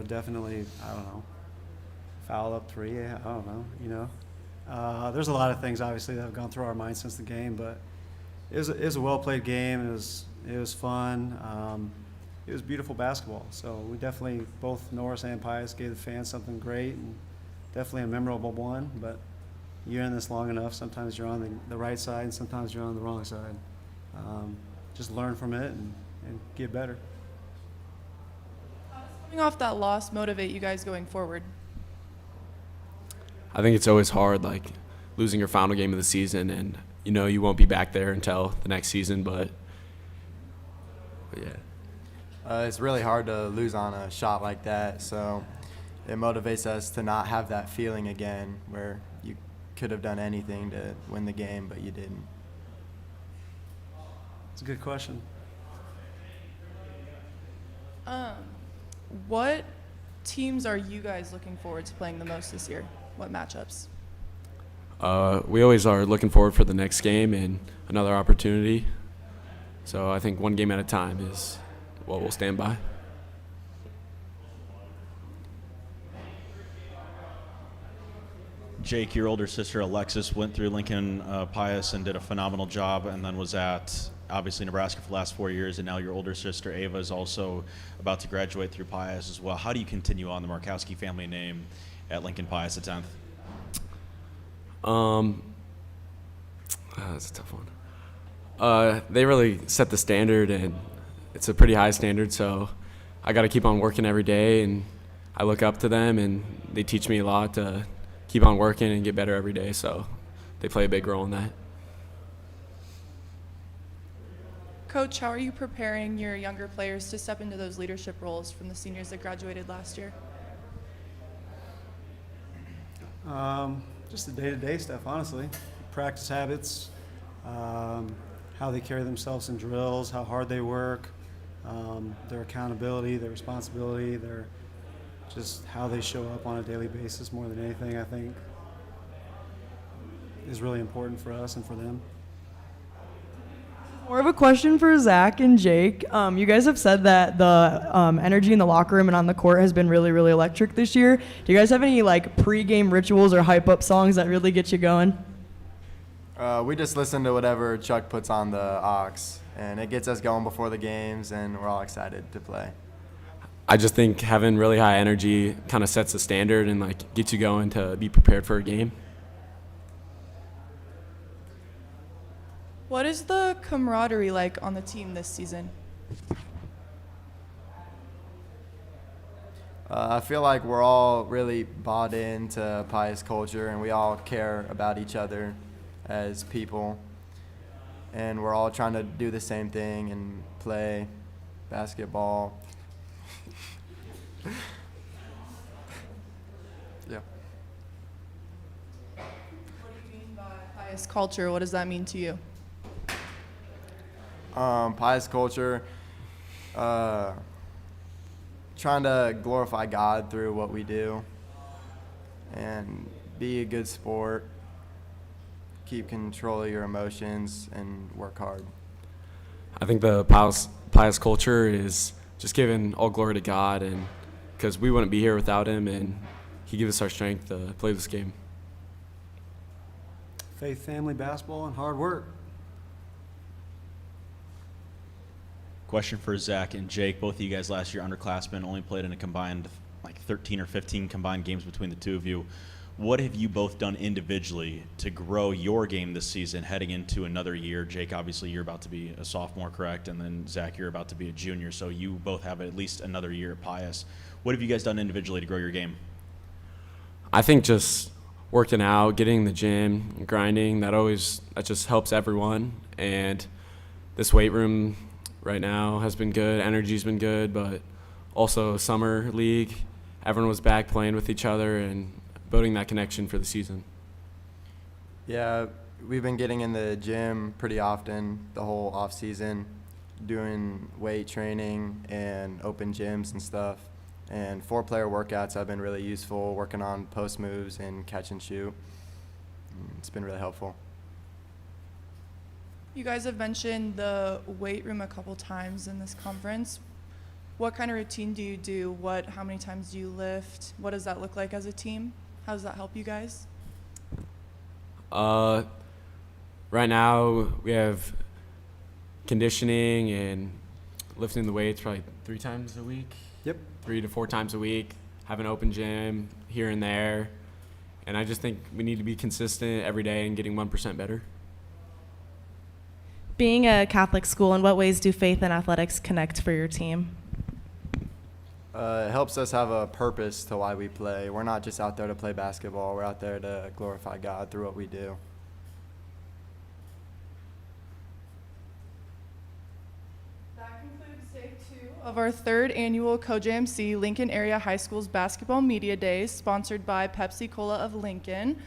M: Definitely, I don't know. Foul up 3, I don't know, There's a lot of things, obviously, that have gone through our minds since the game, but it was a well-played game. It was fun. It was beautiful basketball. So we definitely, both Norris and Pius, gave the fans something great, and definitely a memorable one. But you're in this long enough, sometimes you're on the right side, and sometimes you're on the wrong side. Just learn from it and get better.
A: How does coming off that loss motivate you guys going forward?
U: I think it's always hard, losing your final game of the season, and you won't be back there until the next season. But yeah,
X: it's really hard to lose on a shot like that. So it motivates us to not have that feeling again, where you could have done anything to win the game, but you didn't.
M: It's a good question.
A: What teams are you guys looking forward to playing the most this year? What matchups?
U: We always are looking forward for the next game and another opportunity. So I think one game at a time is what we'll stand by.
Q: Jake, your older sister Alexis went through Lincoln Pius and did a phenomenal job, and then was at obviously Nebraska for the last 4 years, and now your older sister Ava is also about to graduate through Pius as well. How do you continue on the Markowski family name at Lincoln Pius X?
U: That's a tough one. They really set the standard, and it's a pretty high standard, so I got to keep on working every day, and I look up to them, and they teach me a lot to keep on working and get better every day, so they play a big role in that.
A: Coach, how are you preparing your younger players to step into those leadership roles from the seniors that graduated last year?
M: Just the day-to-day stuff, honestly. Practice habits, how they carry themselves in drills, how hard they work, their accountability, their responsibility, their just how they show up on a daily basis more than anything, I think, is really important for us and for them.
E: More of a question for Zach and Jake. You guys have said that the energy in the locker room and on the court has been really, really electric this year. Do you guys have any like pre-game rituals or hype-up songs that really get you going?
X: We just listen to whatever Chuck puts on the aux, and it gets us going before the games, and we're all excited to play.
U: I just think having really high energy kind of sets the standard and like gets you going to be prepared for a game.
A: What is the camaraderie like on the team this season?
X: I feel like we're all really bought into Pius culture, and we all care about each other as people, and we're all trying to do the same thing and play basketball. Yeah.
A: What do you mean by Pius culture? What does that mean to you?
X: Pius culture, trying to glorify God through what we do and be a good sport, keep control of your emotions, and work hard.
U: I think the Pius culture is just giving all glory to God, and because we wouldn't be here without him, and he gives us our strength to play this game.
M: Faith, family, basketball, and hard work.
Q: Question for Zach and Jake. Both of you guys last year underclassmen only played in a combined like 13 or 15 combined games between the two of you. What have you both done individually to grow your game this season heading into another year? Jake, obviously you're about to be a sophomore, correct? And then Zach, you're about to be a junior, so you both have at least another year at Pius. What have you guys done individually to grow your game?
U: I think just working out, getting in the gym, grinding, that just helps everyone. And this weight room right now has been good. Energy's been good, but also summer league, everyone was back playing with each other and building that connection for the season.
X: Yeah, we've been getting in the gym pretty often the whole off season, doing weight training and open gyms and stuff. And 4-player workouts have been really useful, working on post moves and catch and shoot. It's been really helpful.
A: You guys have mentioned the weight room a couple times in this conference. What kind of routine do you do? How many times do you lift? What does that look like as a team? How does that help you guys?
U: Right now we have conditioning and lifting the weights probably 3 times a week.
M: Yep.
U: 3 to 4 times a week. Have an open gym here and there. And I just think we need to be consistent every day and getting 1% better.
B: Being a Catholic school, in what ways do faith and athletics connect for your team?
X: It helps us have a purpose to why we play. We're not just out there to play basketball. We're out there to glorify God through what we do.
A: That concludes day 2 of our 3rd annual CoJMC Lincoln Area High Schools Basketball Media Days, sponsored by Pepsi Cola of Lincoln.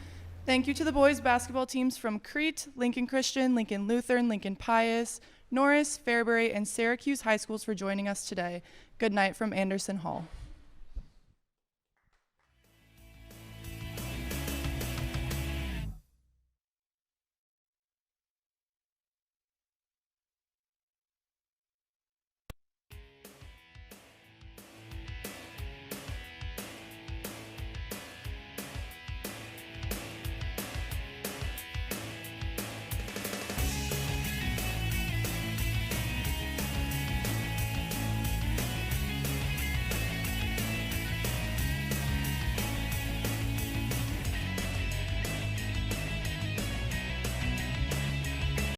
A: Thank you to the boys basketball teams from Crete, Lincoln Christian, Lincoln Lutheran, Lincoln Pius, Norris, Fairbury, and Syracuse High Schools for joining us today. Good night from Anderson Hall.